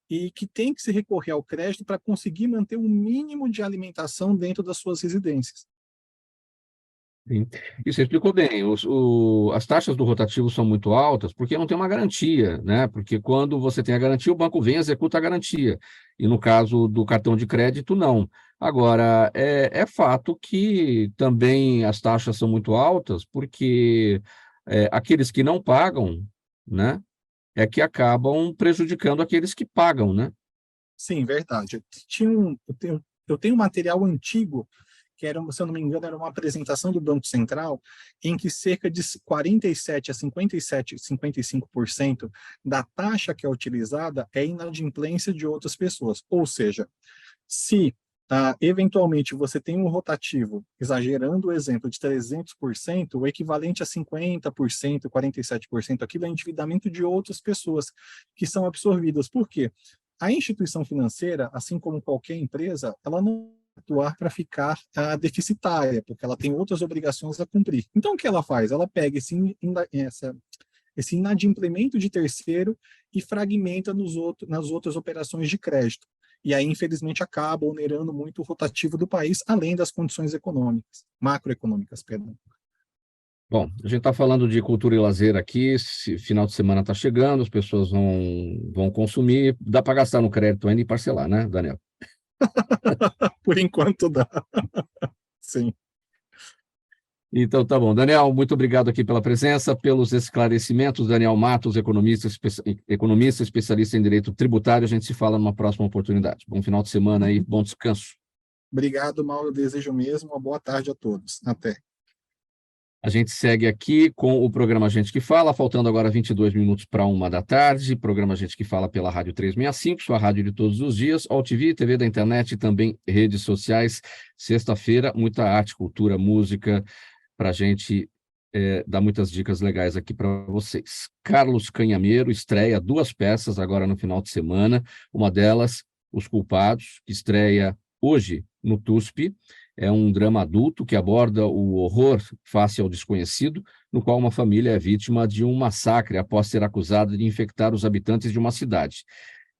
e que tem que se recorrer ao crédito para conseguir manter um mínimo de alimentação dentro das suas residências. Sim. E você explicou bem, as taxas do rotativo são muito altas porque não tem uma garantia, né? Porque quando você tem a garantia, o banco vem e executa a garantia. E no caso do cartão de crédito, não. Agora, é fato que também as taxas são muito altas porque aqueles que não pagam, né, é que acabam prejudicando aqueles que pagam, né? Sim, verdade. Eu tenho um material antigo que era, se eu não me engano, era uma apresentação do Banco Central, em que cerca de 47 a 55% da taxa que é utilizada é inadimplência de outras pessoas. Ou seja, se eventualmente você tem um rotativo, exagerando o exemplo, de 300%, o equivalente a 50%, 47%, aquilo é endividamento de outras pessoas que são absorvidas. Por quê? A instituição financeira, assim como qualquer empresa, ela não atuar para ficar deficitária, porque ela tem outras obrigações a cumprir. Então, o que ela faz? Ela pega esse inadimplemento de terceiro e fragmenta nas outras operações de crédito. E aí, infelizmente, acaba onerando muito o rotativo do país, além das condições econômicas, macroeconômicas, perdão. Bom, a gente está falando de cultura e lazer aqui, final de semana está chegando, as pessoas vão consumir, dá para gastar no crédito ainda e parcelar, né, Daniel? Por enquanto dá. Sim. Então, tá bom. Daniel, muito obrigado aqui pela presença, pelos esclarecimentos. Daniel Matos, economista, especialista em direito tributário. A gente se fala numa próxima oportunidade. Bom final de semana aí, bom descanso. Obrigado, Mauro. Eu desejo mesmo uma boa tarde a todos. Até. A gente segue aqui com o programa Gente que Fala, faltando agora 22 minutos para 1h da tarde. Programa Gente que Fala pela Rádio 365, sua rádio de todos os dias, AllTV, TV da internet e também redes sociais. Sexta-feira, muita arte, cultura, música, para a gente dar muitas dicas legais aqui para vocês. Carlos Canhameiro estreia 2 peças agora no final de semana. Uma delas, Os Culpados, que estreia hoje no TUSP. É um drama adulto que aborda o horror face ao desconhecido, no qual uma família é vítima de um massacre após ser acusada de infectar os habitantes de uma cidade.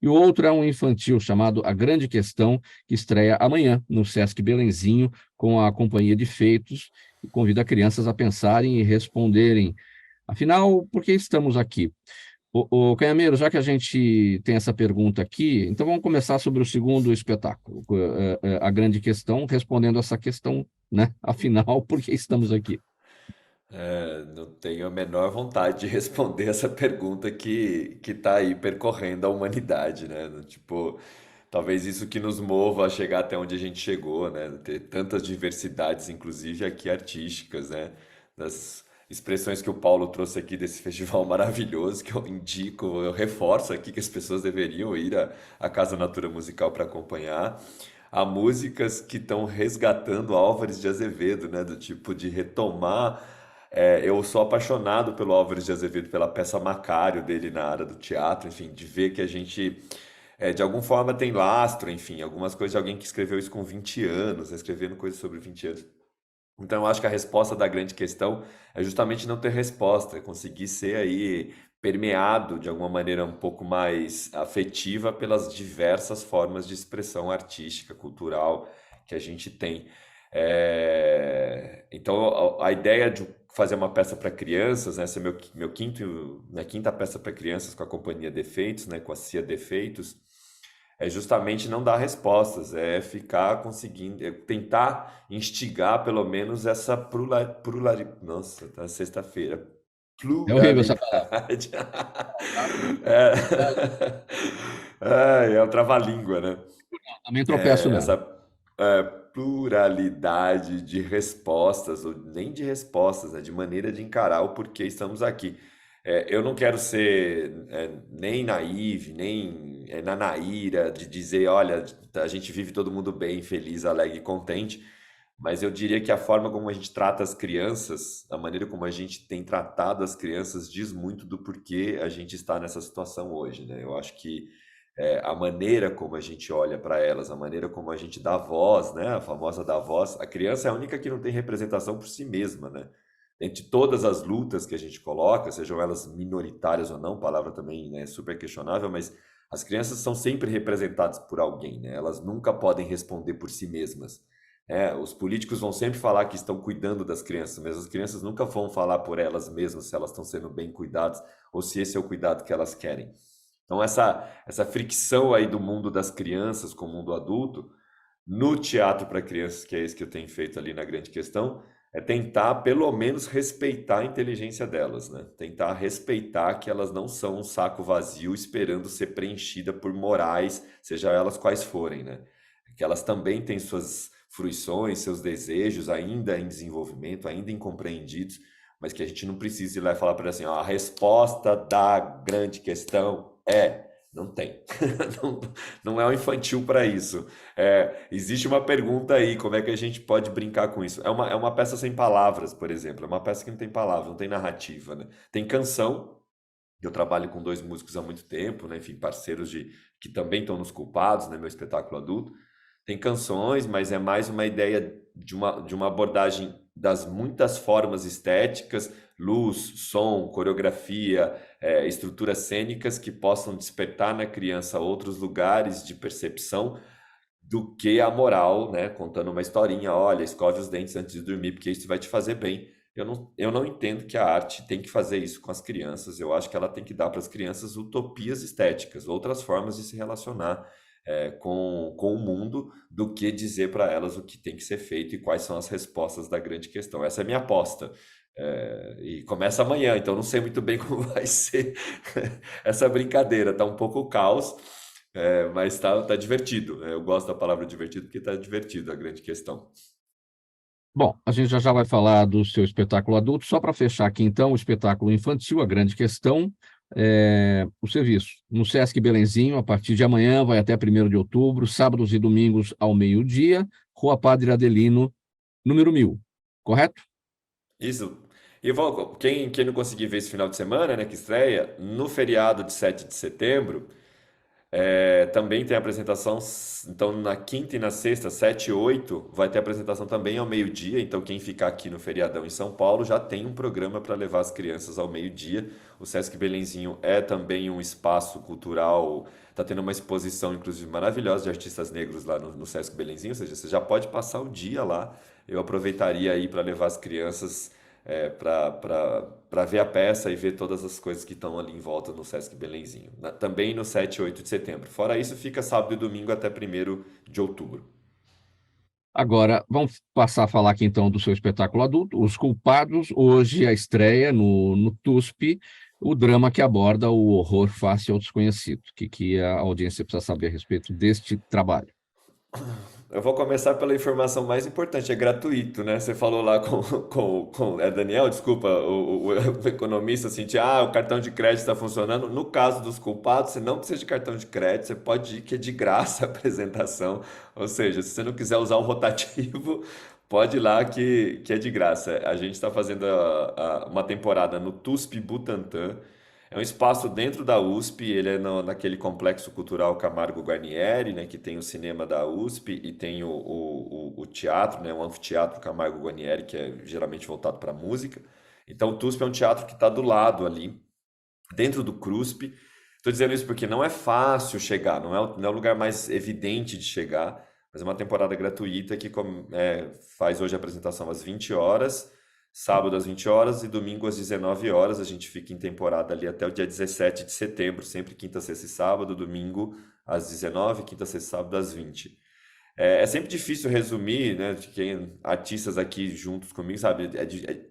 E o outro é um infantil chamado A Grande Questão, que estreia amanhã no Sesc Belenzinho, com a Companhia de Feitos, e convida crianças a pensarem e responderem. Afinal, por que estamos aqui? Ô, Canhameiro, já que a gente tem essa pergunta aqui, então vamos começar sobre o segundo espetáculo, A Grande Questão, respondendo essa questão, né? Afinal, por que estamos aqui? Não tenho a menor vontade de responder essa pergunta que está aí percorrendo a humanidade, né? Tipo, talvez isso que nos mova a chegar até onde a gente chegou, né? Ter tantas diversidades, inclusive aqui artísticas, né? Das expressões que o Paulo trouxe aqui desse festival maravilhoso, que eu indico, eu reforço aqui que as pessoas deveriam ir à Casa Natura Musical para acompanhar. Há músicas que estão resgatando Álvares de Azevedo, né? Do tipo de retomar. Eu sou apaixonado pelo Álvares de Azevedo, pela peça Macário dele na área do teatro, enfim, de ver que a gente, de alguma forma, tem lastro, enfim, algumas coisas de alguém que escreveu isso com 20 anos, né, escrevendo coisas sobre 20 anos. Então, eu acho que a resposta da grande questão é justamente não ter resposta, é conseguir ser aí permeado de alguma maneira um pouco mais afetiva pelas diversas formas de expressão artística, cultural que a gente tem. Então, a ideia de fazer uma peça para crianças, né, essa é minha quinta peça para crianças com a Companhia Defeitos, né, com a CIA Defeitos, é justamente não dar respostas, é ficar conseguindo, tentar instigar pelo menos essa nossa, tá sexta-feira, É horrível essa palavra. Pluralidade. É um trava-língua, né? Também tropeço nela. Essa pluralidade de respostas, ou nem de respostas, né? De maneira de encarar o porquê estamos aqui. Eu não quero ser nem naive, nem nanaíra, de dizer, olha, a gente vive todo mundo bem, feliz, alegre e contente, mas eu diria que a forma como a gente trata as crianças, a maneira como a gente tem tratado as crianças, diz muito do porquê a gente está nessa situação hoje, né? Eu acho que a maneira como a gente olha para elas, a maneira como a gente dá voz, né? A famosa dá voz. A criança é a única que não tem representação por si mesma, né? Entre todas as lutas que a gente coloca, sejam elas minoritárias ou não, palavra também, né, super questionável, mas as crianças são sempre representadas por alguém, né? Elas nunca podem responder por si mesmas. Os políticos vão sempre falar que estão cuidando das crianças, mas as crianças nunca vão falar por elas mesmas se elas estão sendo bem cuidadas ou se esse é o cuidado que elas querem. Então, essa fricção aí do mundo das crianças com o mundo adulto, no teatro para crianças, que é isso que eu tenho feito ali na Grande Questão, é tentar, pelo menos, respeitar a inteligência delas, né? Tentar respeitar que elas não são um saco vazio esperando ser preenchida por morais, seja elas quais forem, né? Que elas também têm suas fruições, seus desejos ainda em desenvolvimento, ainda incompreendidos, mas que a gente não precisa ir lá e falar para elas assim, ó, a resposta da grande questão não tem. Não é um infantil para isso. Existe uma pergunta aí, como é que a gente pode brincar com isso? É uma peça sem palavras, por exemplo. É uma peça que não tem palavras, não tem narrativa, né? Tem canção. Eu trabalho com 2 músicos há muito tempo, né? Enfim, parceiros que também estão nos Culpados, né? Meu espetáculo adulto. Tem canções, mas é mais uma ideia de uma abordagem das muitas formas estéticas, luz, som, coreografia, estruturas cênicas que possam despertar na criança outros lugares de percepção do que a moral, né? Contando uma historinha, olha, escove os dentes antes de dormir, porque isso vai te fazer bem. Eu não entendo que a arte tem que fazer isso com as crianças. Eu acho que ela tem que dar para as crianças utopias estéticas, outras formas de se relacionar com o mundo, do que dizer para elas o que tem que ser feito e quais são as respostas da grande questão. Essa é a minha aposta. E começa amanhã, então não sei muito bem como vai ser essa brincadeira. Tá um pouco caos, mas tá divertido. Eu gosto da palavra divertido porque tá divertido a grande questão. Bom, a gente já vai falar do seu espetáculo adulto. Só para fechar aqui, então, o espetáculo infantil, a grande questão, o serviço. No Sesc Belenzinho, a partir de amanhã, vai até 1º de outubro, sábados e domingos ao meio-dia, Rua Padre Adelino, número 1000, correto? Isso. E quem não conseguir ver esse final de semana, né, que estreia, no feriado de 7 de setembro, também tem apresentação, então na quinta e na sexta, 7 e 8, vai ter apresentação também ao meio-dia, então quem ficar aqui no feriadão em São Paulo já tem um programa para levar as crianças ao meio-dia. O Sesc Belenzinho é também um espaço cultural, está tendo uma exposição inclusive maravilhosa de artistas negros lá no Sesc Belenzinho, ou seja, você já pode passar o dia lá. Eu aproveitaria aí para levar as crianças para ver a peça e ver todas as coisas que estão ali em volta no Sesc Belenzinho. Também no 7 e 8 de setembro. Fora isso, fica sábado e domingo até 1º de outubro. Agora, vamos passar a falar aqui então do seu espetáculo adulto, Os Culpados. Hoje a estreia no TUSP, o drama que aborda o horror face ao desconhecido. O que a audiência precisa saber a respeito deste trabalho? Eu vou começar pela informação mais importante, é gratuito, né? Você falou lá com Daniel, desculpa, o economista, assim, o cartão de crédito está funcionando. No caso dos Culpados, você não precisa de cartão de crédito, você pode ir que é de graça a apresentação. Ou seja, se você não quiser usar o rotativo, pode ir lá que é de graça. A gente está fazendo uma temporada no TUSP Butantã. É um espaço dentro da USP, ele é naquele complexo cultural Camargo Guarnieri, né, que tem o cinema da USP e tem o teatro, né, o anfiteatro Camargo Guarnieri, que é geralmente voltado para música. Então o TUSP é um teatro que está do lado ali, dentro do CRUSP. Estou dizendo isso porque não é fácil chegar, não é o lugar mais evidente de chegar, mas é uma temporada gratuita que faz hoje a apresentação às 20 horas, sábado às 20 horas e domingo às 19 horas. A gente fica em temporada ali até o dia 17 de setembro, sempre quinta, sexta e sábado, domingo às 19, quinta, sexta e sábado às 20. É sempre difícil resumir, né, de quem artistas aqui juntos comigo, sabe?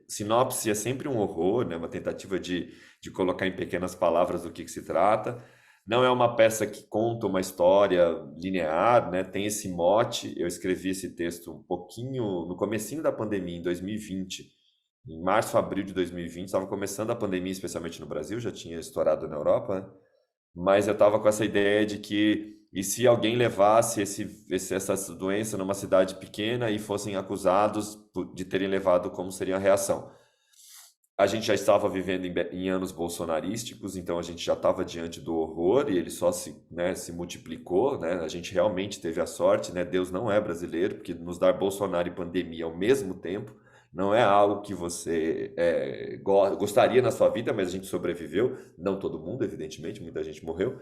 Sinopse é sempre um horror, né, uma tentativa de colocar em pequenas palavras do que se trata. Não é uma peça que conta uma história linear, né? Tem esse mote. Eu escrevi esse texto um pouquinho no comecinho da pandemia, em 2020. Em março, abril de 2020, estava começando a pandemia, especialmente no Brasil, já tinha estourado na Europa, né? Mas eu estava com essa ideia de que, e se alguém levasse essa doença numa cidade pequena e fossem acusados de terem levado, como seria a reação? A gente já estava vivendo em anos bolsonarísticos, então a gente já estava diante do horror e ele só se multiplicou, né? A gente realmente teve a sorte, né? Deus não é brasileiro, porque nos dar Bolsonaro e pandemia ao mesmo tempo não é algo que você gostaria na sua vida, mas a gente sobreviveu. Não todo mundo, evidentemente, muita gente morreu.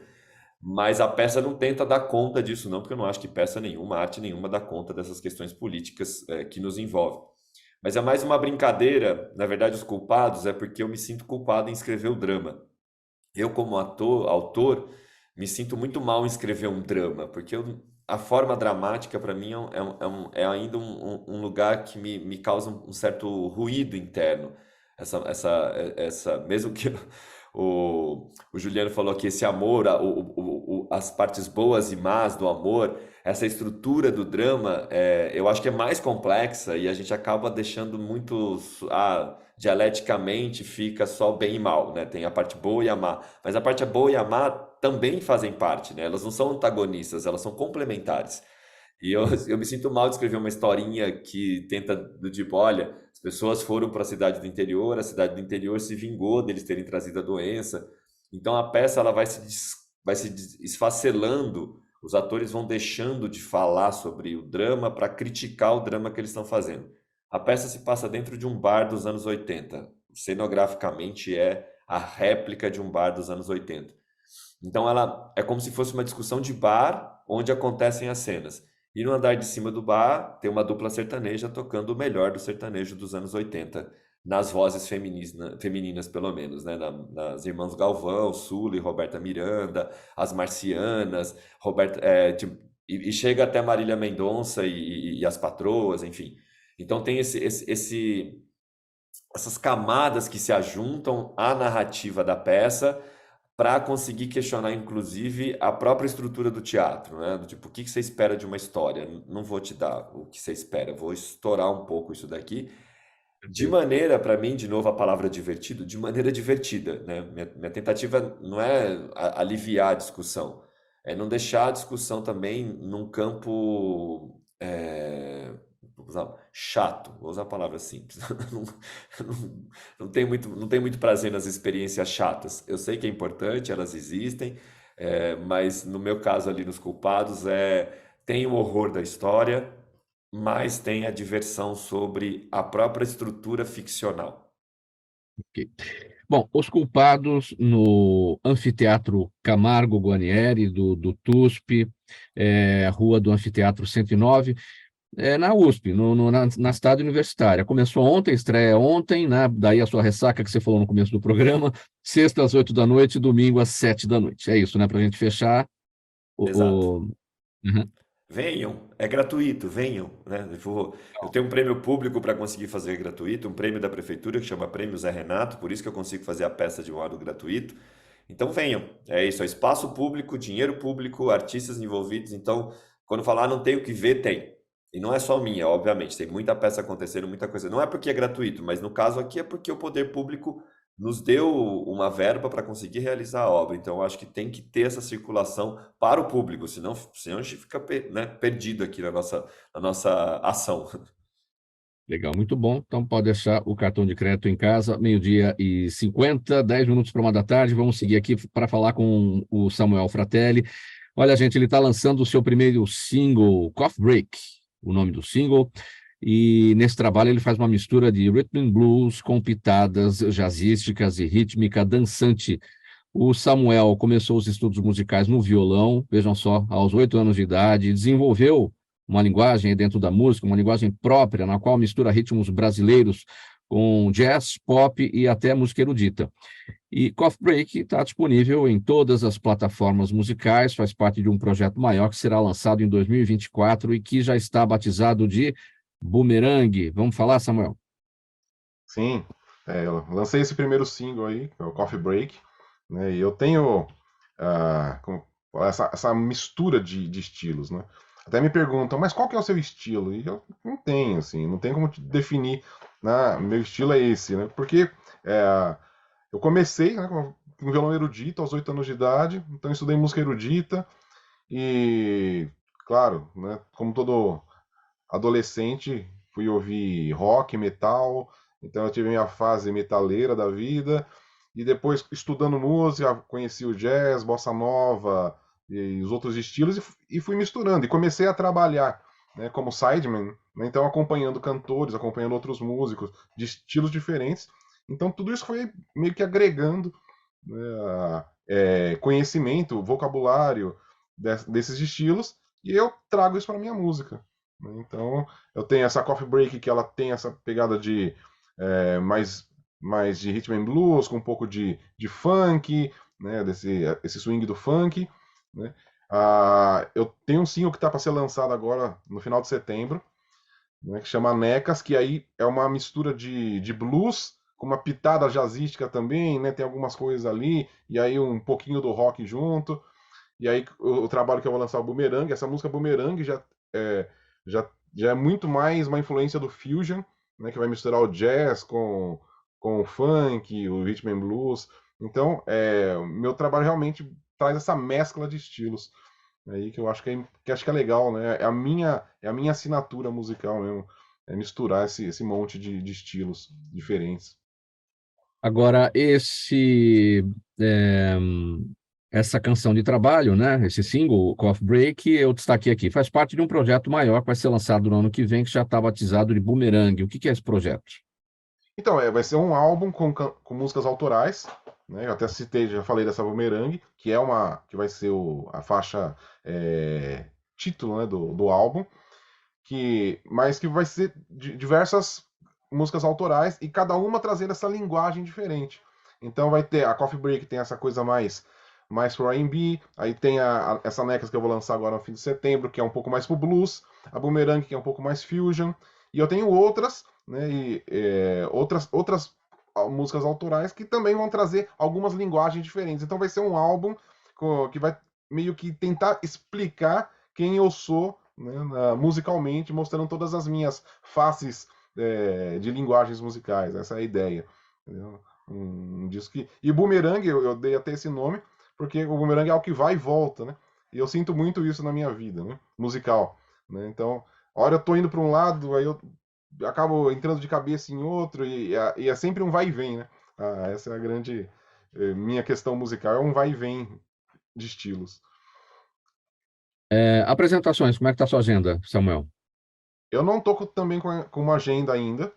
Mas a peça não tenta dar conta disso, não, porque eu não acho que peça nenhuma, arte nenhuma dá conta dessas questões políticas que nos envolvem. Mas é mais uma brincadeira, na verdade, os culpados é porque eu me sinto culpado em escrever o drama. Eu, como autor, me sinto muito mal em escrever um drama, porque a forma dramática, para mim, é ainda um lugar que me causa um certo ruído interno. Mesmo que o Juliano falou que esse amor, as partes boas e más do amor, essa estrutura do drama, eu acho que é mais complexa e a gente acaba deixando muito, dialeticamente fica só bem e mal, né? Tem a parte boa e a má, mas a parte boa e a má também fazem parte, né? Elas não são antagonistas, elas são complementares. E eu me sinto mal de escrever uma historinha que tenta, do tipo, olha, as pessoas foram para a cidade do interior, a cidade do interior se vingou deles terem trazido a doença. Então a peça ela vai se esfacelando, os atores vão deixando de falar sobre o drama para criticar o drama que eles estão fazendo. A peça se passa dentro de um bar dos anos 80. Cenograficamente é a réplica de um bar dos anos 80. Então ela é como se fosse uma discussão de bar onde acontecem as cenas. E no andar de cima do bar tem uma dupla sertaneja tocando o melhor do sertanejo dos anos 80, nas vozes femininas pelo menos, né? Nas Irmãs Galvão, Sula e Roberta Miranda, as Marcianas, e chega até Marília Mendonça e as Patroas, enfim. Então tem essas camadas que se ajuntam à narrativa da peça para conseguir questionar, inclusive, a própria estrutura do teatro, né? Do tipo, o que você espera de uma história? Não vou te dar o que você espera, vou estourar um pouco isso daqui, de maneira, para mim, de novo a palavra divertido, de maneira divertida, né? Minha tentativa não é aliviar a discussão, é não deixar a discussão também num campo chato, vou usar a palavra simples. Não tem muito prazer nas experiências chatas. Eu sei que é importante, elas existem, mas no meu caso ali nos culpados tem o horror da história, mas tem a diversão sobre a própria estrutura ficcional. Okay. Bom, Os Culpados no Anfiteatro Camargo Guarnieri, do TUSP, Rua do Anfiteatro 109, na USP, na cidade universitária. Começou ontem, estreia ontem, né? Daí a sua ressaca que você falou no começo do programa, sexta às 8 da noite, domingo às 7 da noite. É isso, né? Para a gente fechar. Exato. Uhum. Venham, é gratuito, venham, né? Eu tenho um prêmio público para conseguir fazer gratuito, um prêmio da prefeitura que chama Prêmio Zé Renato, por isso que eu consigo fazer a peça de modo gratuito. Então venham, é isso, é espaço público, dinheiro público, artistas envolvidos. Então, quando falar não tem o que ver, tem. E não é só minha, obviamente, tem muita peça acontecendo, muita coisa. Não é porque é gratuito, mas no caso aqui é porque o poder público nos deu uma verba para conseguir realizar a obra. Então, eu acho que tem que ter essa circulação para o público, senão a gente fica, né, perdido aqui na nossa ação. Legal, muito bom. Então, pode deixar o cartão de crédito em casa, 12h50, 10 minutos para 1 da tarde. Vamos seguir aqui para falar com o Samuel Fratelli. Olha, gente, ele está lançando o seu primeiro single, Coffee Break, o nome do single, e nesse trabalho ele faz uma mistura de rhythm and blues com pitadas jazzísticas e rítmica dançante. O Samuel começou os estudos musicais no violão, vejam só, aos 8 anos de idade, desenvolveu uma linguagem dentro da música, uma linguagem própria, na qual mistura ritmos brasileiros com jazz, pop e até música erudita. E Coffee Break está disponível em todas as plataformas musicais, faz parte de um projeto maior que será lançado em 2024 e que já está batizado de Boomerang. Vamos falar, Samuel? Sim, eu lancei esse primeiro single aí, que é o Coffee Break, né? E eu tenho essa mistura de estilos, né? Até me perguntam, mas qual que é o seu estilo? E eu não tenho, assim, não tenho como te definir, né? Meu estilo é esse, né? Porque eu comecei, né, com violão erudito aos 8 anos de idade, então eu estudei música erudita e, claro, né, como todo adolescente, fui ouvir rock, metal, então eu tive minha fase metaleira da vida, e depois, estudando música, conheci o jazz, bossa nova e os outros estilos, e fui misturando, e comecei a trabalhar, né, como sideman, né, então acompanhando cantores, acompanhando outros músicos de estilos diferentes, então tudo isso foi meio que agregando, né, conhecimento, vocabulário desses estilos, e eu trago isso para minha música. Então, eu tenho essa Coffee Break que ela tem essa pegada de mais de rhythm and blues, com um pouco de funk, né, esse swing do funk, né. Eu tenho um single que está para ser lançado agora no final de setembro, né, que chama Necas, que aí é uma mistura de blues com uma pitada jazzística também, né, tem algumas coisas ali, e aí um pouquinho do rock junto. E aí o trabalho que eu vou lançar, o Boomerang, essa música Boomerang é, já, já é muito mais uma influência do fusion, né, que vai misturar o jazz com o funk, o rhythm and blues. Então, o meu trabalho realmente traz essa mescla de estilos aí que eu acho que é legal, né? É a minha assinatura musical mesmo, é misturar esse monte de estilos diferentes. Agora, essa canção de trabalho, né, esse single, Coffee Break, eu destaquei aqui, faz parte de um projeto maior que vai ser lançado no ano que vem, que já está batizado de Boomerang. O que é esse projeto? Então, vai ser um álbum com músicas autorais, né? Eu até citei, já falei dessa Boomerang, que vai ser a faixa título, né, do álbum, mas que vai ser diversas músicas autorais e cada uma trazendo essa linguagem diferente. Então vai ter a Coffee Break, tem essa coisa mais pro R&B, aí tem essa Necas que eu vou lançar agora no fim de setembro, que é um pouco mais pro blues, a Boomerang que é um pouco mais fusion, e eu tenho outras, né, outras músicas autorais que também vão trazer algumas linguagens diferentes. Então vai ser um álbum que vai meio que tentar explicar quem eu sou, né, musicalmente, mostrando todas as minhas faces de linguagens musicais. Essa é a ideia. Entendeu? Um disco e Boomerang, eu dei até esse nome, porque o Boomerang é algo que vai e volta, né? E eu sinto muito isso na minha vida, né? Musical. Né? Então, a hora eu tô indo para um lado, aí eu acabo entrando de cabeça em outro, e é sempre um vai e vem, né? Essa é a grande minha questão musical, é um vai e vem de estilos. Apresentações, como é que está a sua agenda, Samuel? Eu não tô também com uma agenda ainda,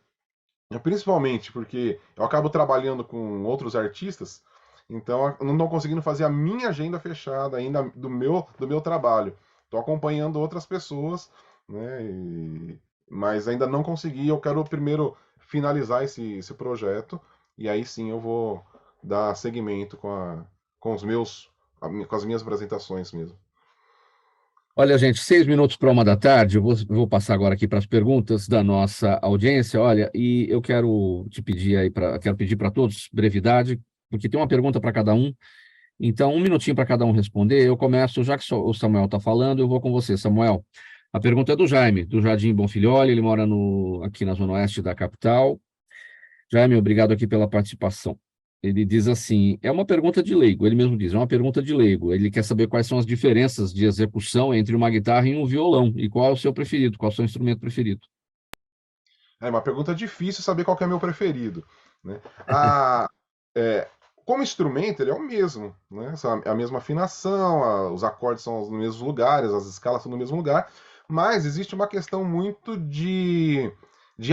principalmente porque eu acabo trabalhando com outros artistas, então eu não estou conseguindo fazer a minha agenda fechada ainda do meu trabalho. Estou acompanhando outras pessoas, né? Mas ainda não consegui. Eu quero primeiro finalizar esse projeto e aí sim eu vou dar seguimento com as minhas apresentações mesmo. Olha, gente, 6 minutos para 1 da tarde, eu vou passar agora aqui para as perguntas da nossa audiência. Olha, e eu quero te pedir aí, quero pedir para todos brevidade, porque tem uma pergunta para cada um. Então, 1 minutinho para cada um responder. Eu começo, já que o Samuel está falando, eu vou com você, Samuel. A pergunta é do Jaime, do Jardim Bonfilholi, ele mora aqui na Zona Oeste da capital. Jaime, obrigado aqui pela participação. Ele diz assim, é uma pergunta de leigo, ele mesmo diz, é uma pergunta de leigo. Ele quer saber quais são as diferenças de execução entre uma guitarra e um violão, e qual é o seu preferido, qual é o seu instrumento preferido. É uma pergunta difícil saber qual que é o meu preferido, né? Como instrumento, ele é o mesmo, né? A mesma afinação, os acordes são nos mesmos lugares, as escalas são no mesmo lugar, mas existe uma questão muito de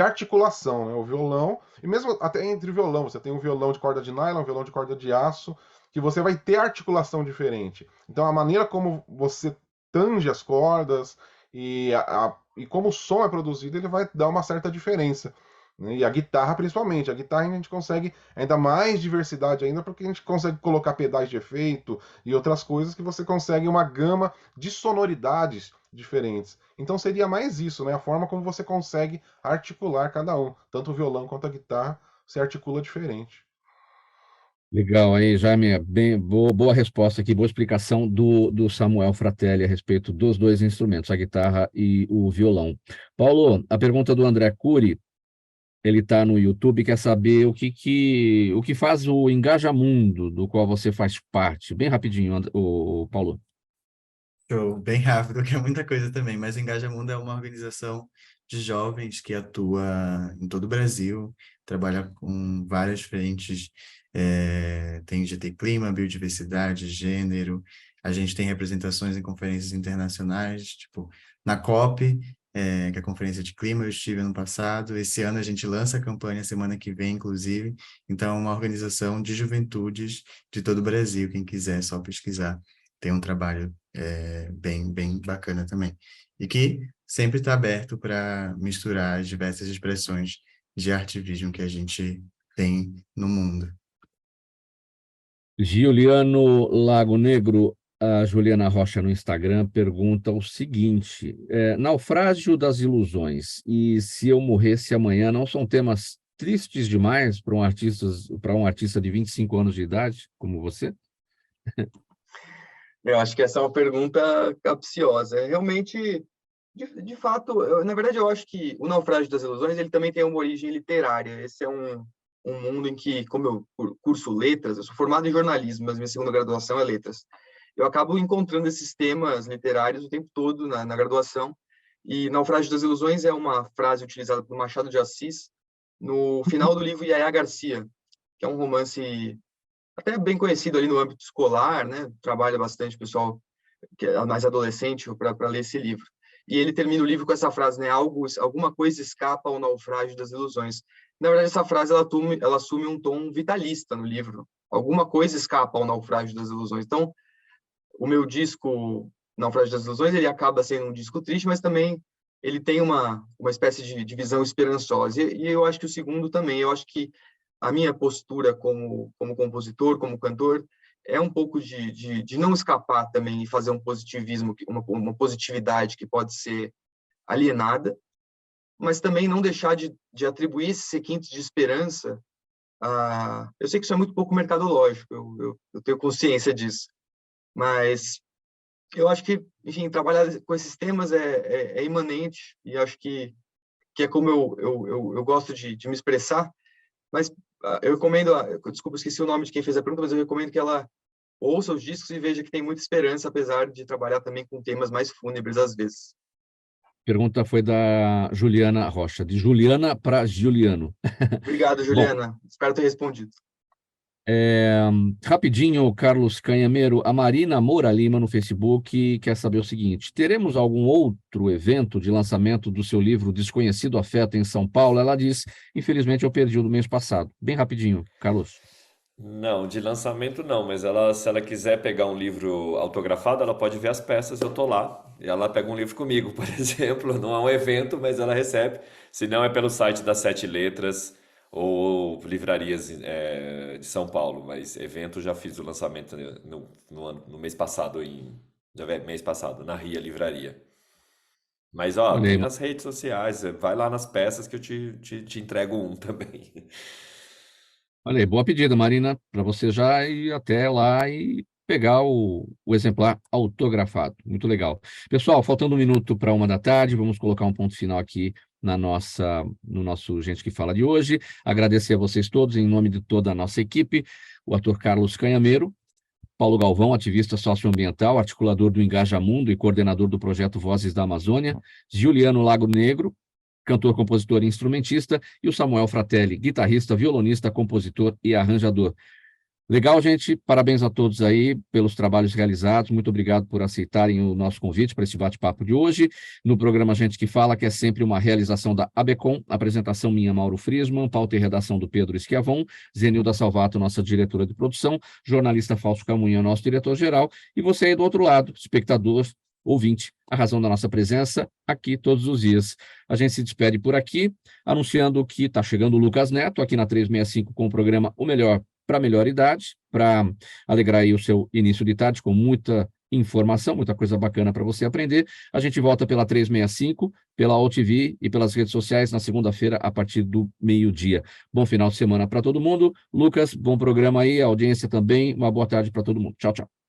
articulação, né? O violão, e mesmo até entre violão, você tem um violão de corda de nylon, um violão de corda de aço, que você vai ter articulação diferente. Então a maneira como você tange as cordas e como o som é produzido, ele vai dar uma certa diferença. né? E a guitarra, principalmente. A guitarra a gente consegue ainda mais diversidade ainda, porque a gente consegue colocar pedais de efeito e outras coisas que você consegue uma gama de sonoridades diferentes. Então seria mais isso, né? A forma como você consegue articular cada um. Tanto o violão quanto a guitarra se articula diferente. Legal, aí, Jaime, bem, boa resposta aqui, boa explicação do Samuel Fratelli a respeito dos dois instrumentos, a guitarra e o violão. Paulo, a pergunta do André Cury, ele está no YouTube, quer saber o que faz o Engajamundo, do qual você faz parte. Bem rapidinho, o Paulo. Show, bem rápido, que é muita coisa também, mas o Engajamundo é uma organização de jovens que atua em todo o Brasil, trabalha com várias frentes, tem GT Clima, biodiversidade, gênero, a gente tem representações em conferências internacionais, tipo na COP, que é a Conferência de Clima, eu estive ano passado, esse ano a gente lança a campanha semana que vem, inclusive, então é uma organização de juventudes de todo o Brasil, quem quiser é só pesquisar, tem um trabalho bem bacana também. E que sempre está aberto para misturar as diversas expressões de ativismo que a gente tem no mundo. Giuliano Lago Negro, a Juliana Rocha no Instagram pergunta o seguinte: naufrágio das ilusões e se eu morresse amanhã não são temas tristes demais para um artista de 25 anos de idade, como você? Eu acho que essa é uma pergunta capciosa. Realmente, de fato, na verdade, eu acho que o Naufrágio das Ilusões ele também tem uma origem literária. Esse é um mundo em que, como eu curso letras, eu sou formado em jornalismo, mas minha segunda graduação é letras. Eu acabo encontrando esses temas literários o tempo todo na graduação. E Naufrágio das Ilusões é uma frase utilizada por Machado de Assis no final do livro Yaya Garcia, que é um romance até bem conhecido ali no âmbito escolar, né? Trabalha bastante o pessoal que é mais adolescente para ler esse livro. E ele termina o livro com essa frase, né? Alguma coisa escapa ao naufrágio das ilusões. Na verdade, essa frase ela assume um tom vitalista no livro. Alguma coisa escapa ao naufrágio das ilusões. Então, o meu disco Naufrágio das Ilusões, ele acaba sendo um disco triste, mas também ele tem uma espécie de visão esperançosa. E eu acho que o segundo também. Eu acho que a minha postura como compositor, como cantor, é um pouco de não escapar também e fazer um positivismo, uma positividade que pode ser alienada, mas também não deixar de atribuir esses requintes de esperança. Eu sei que isso é muito pouco mercadológico, eu tenho consciência disso, mas eu acho que, enfim, trabalhar com esses temas é imanente, e acho que é como eu gosto de me expressar, mas eu recomendo, desculpa, esqueci o nome de quem fez a pergunta, mas eu recomendo que ela ouça os discos e veja que tem muita esperança, apesar de trabalhar também com temas mais fúnebres às vezes. Pergunta foi da Juliana Rocha, de Juliana para Giuliano. Obrigado, Juliana. Espero ter respondido. Rapidinho, Carlos Canhameiro, a Marina Moura Lima no Facebook quer saber o seguinte: teremos algum outro evento de lançamento do seu livro Desconhecido Afeto em São Paulo? Ela diz, infelizmente eu perdi o do mês passado. Bem rapidinho, Carlos. Não, de lançamento não, mas se ela quiser pegar um livro autografado, ela pode ver as peças, eu tô lá. E ela pega um livro comigo, por exemplo. Não é um evento, mas ela recebe. Se não, é pelo site das Sete Letras ou livrarias de São Paulo. Mas evento já fiz o lançamento no mês passado, mês passado, na Ria Livraria. Mas, ó, Olha aí, tem nas redes sociais, vai lá nas peças que eu te entrego um também. olha aí, boa pedida, Marina, para você já ir até lá e pegar o exemplar autografado. Muito legal. Pessoal, faltando 1 minuto para 1h da tarde, vamos colocar um ponto final aqui no nosso Gente que Fala de hoje. Agradecer a vocês todos, em nome de toda a nossa equipe, o ator Carlos Canhameiro, Paulo Galvão, ativista socioambiental, articulador do Engajamundo e coordenador do projeto Vozes da Amazônia, Giuliano Lago Negro, cantor, compositor e instrumentista, e o Samuel Fratelli, guitarrista, violonista, compositor e arranjador. Legal, gente, parabéns a todos aí pelos trabalhos realizados, muito obrigado por aceitarem o nosso convite para esse bate-papo de hoje, no programa Gente que Fala, que é sempre uma realização da ABECOM, apresentação minha, Mauro Friesman, pauta e redação do Pedro Schiavon, Zenilda Salvato, nossa diretora de produção, jornalista Fausto Camunha, nosso diretor-geral, e você aí do outro lado, espectador, ouvinte, a razão da nossa presença aqui todos os dias. A gente se despede por aqui, anunciando que está chegando o Lucas Neto, aqui na 365, com o programa O Melhor para a Melhor Idade, para alegrar aí o seu início de tarde com muita informação, muita coisa bacana para você aprender. A gente volta pela 365, pela OTV e pelas redes sociais na segunda-feira, a partir do meio-dia. Bom final de semana para todo mundo. Lucas, bom programa aí, a audiência também. Uma boa tarde para todo mundo. Tchau, tchau.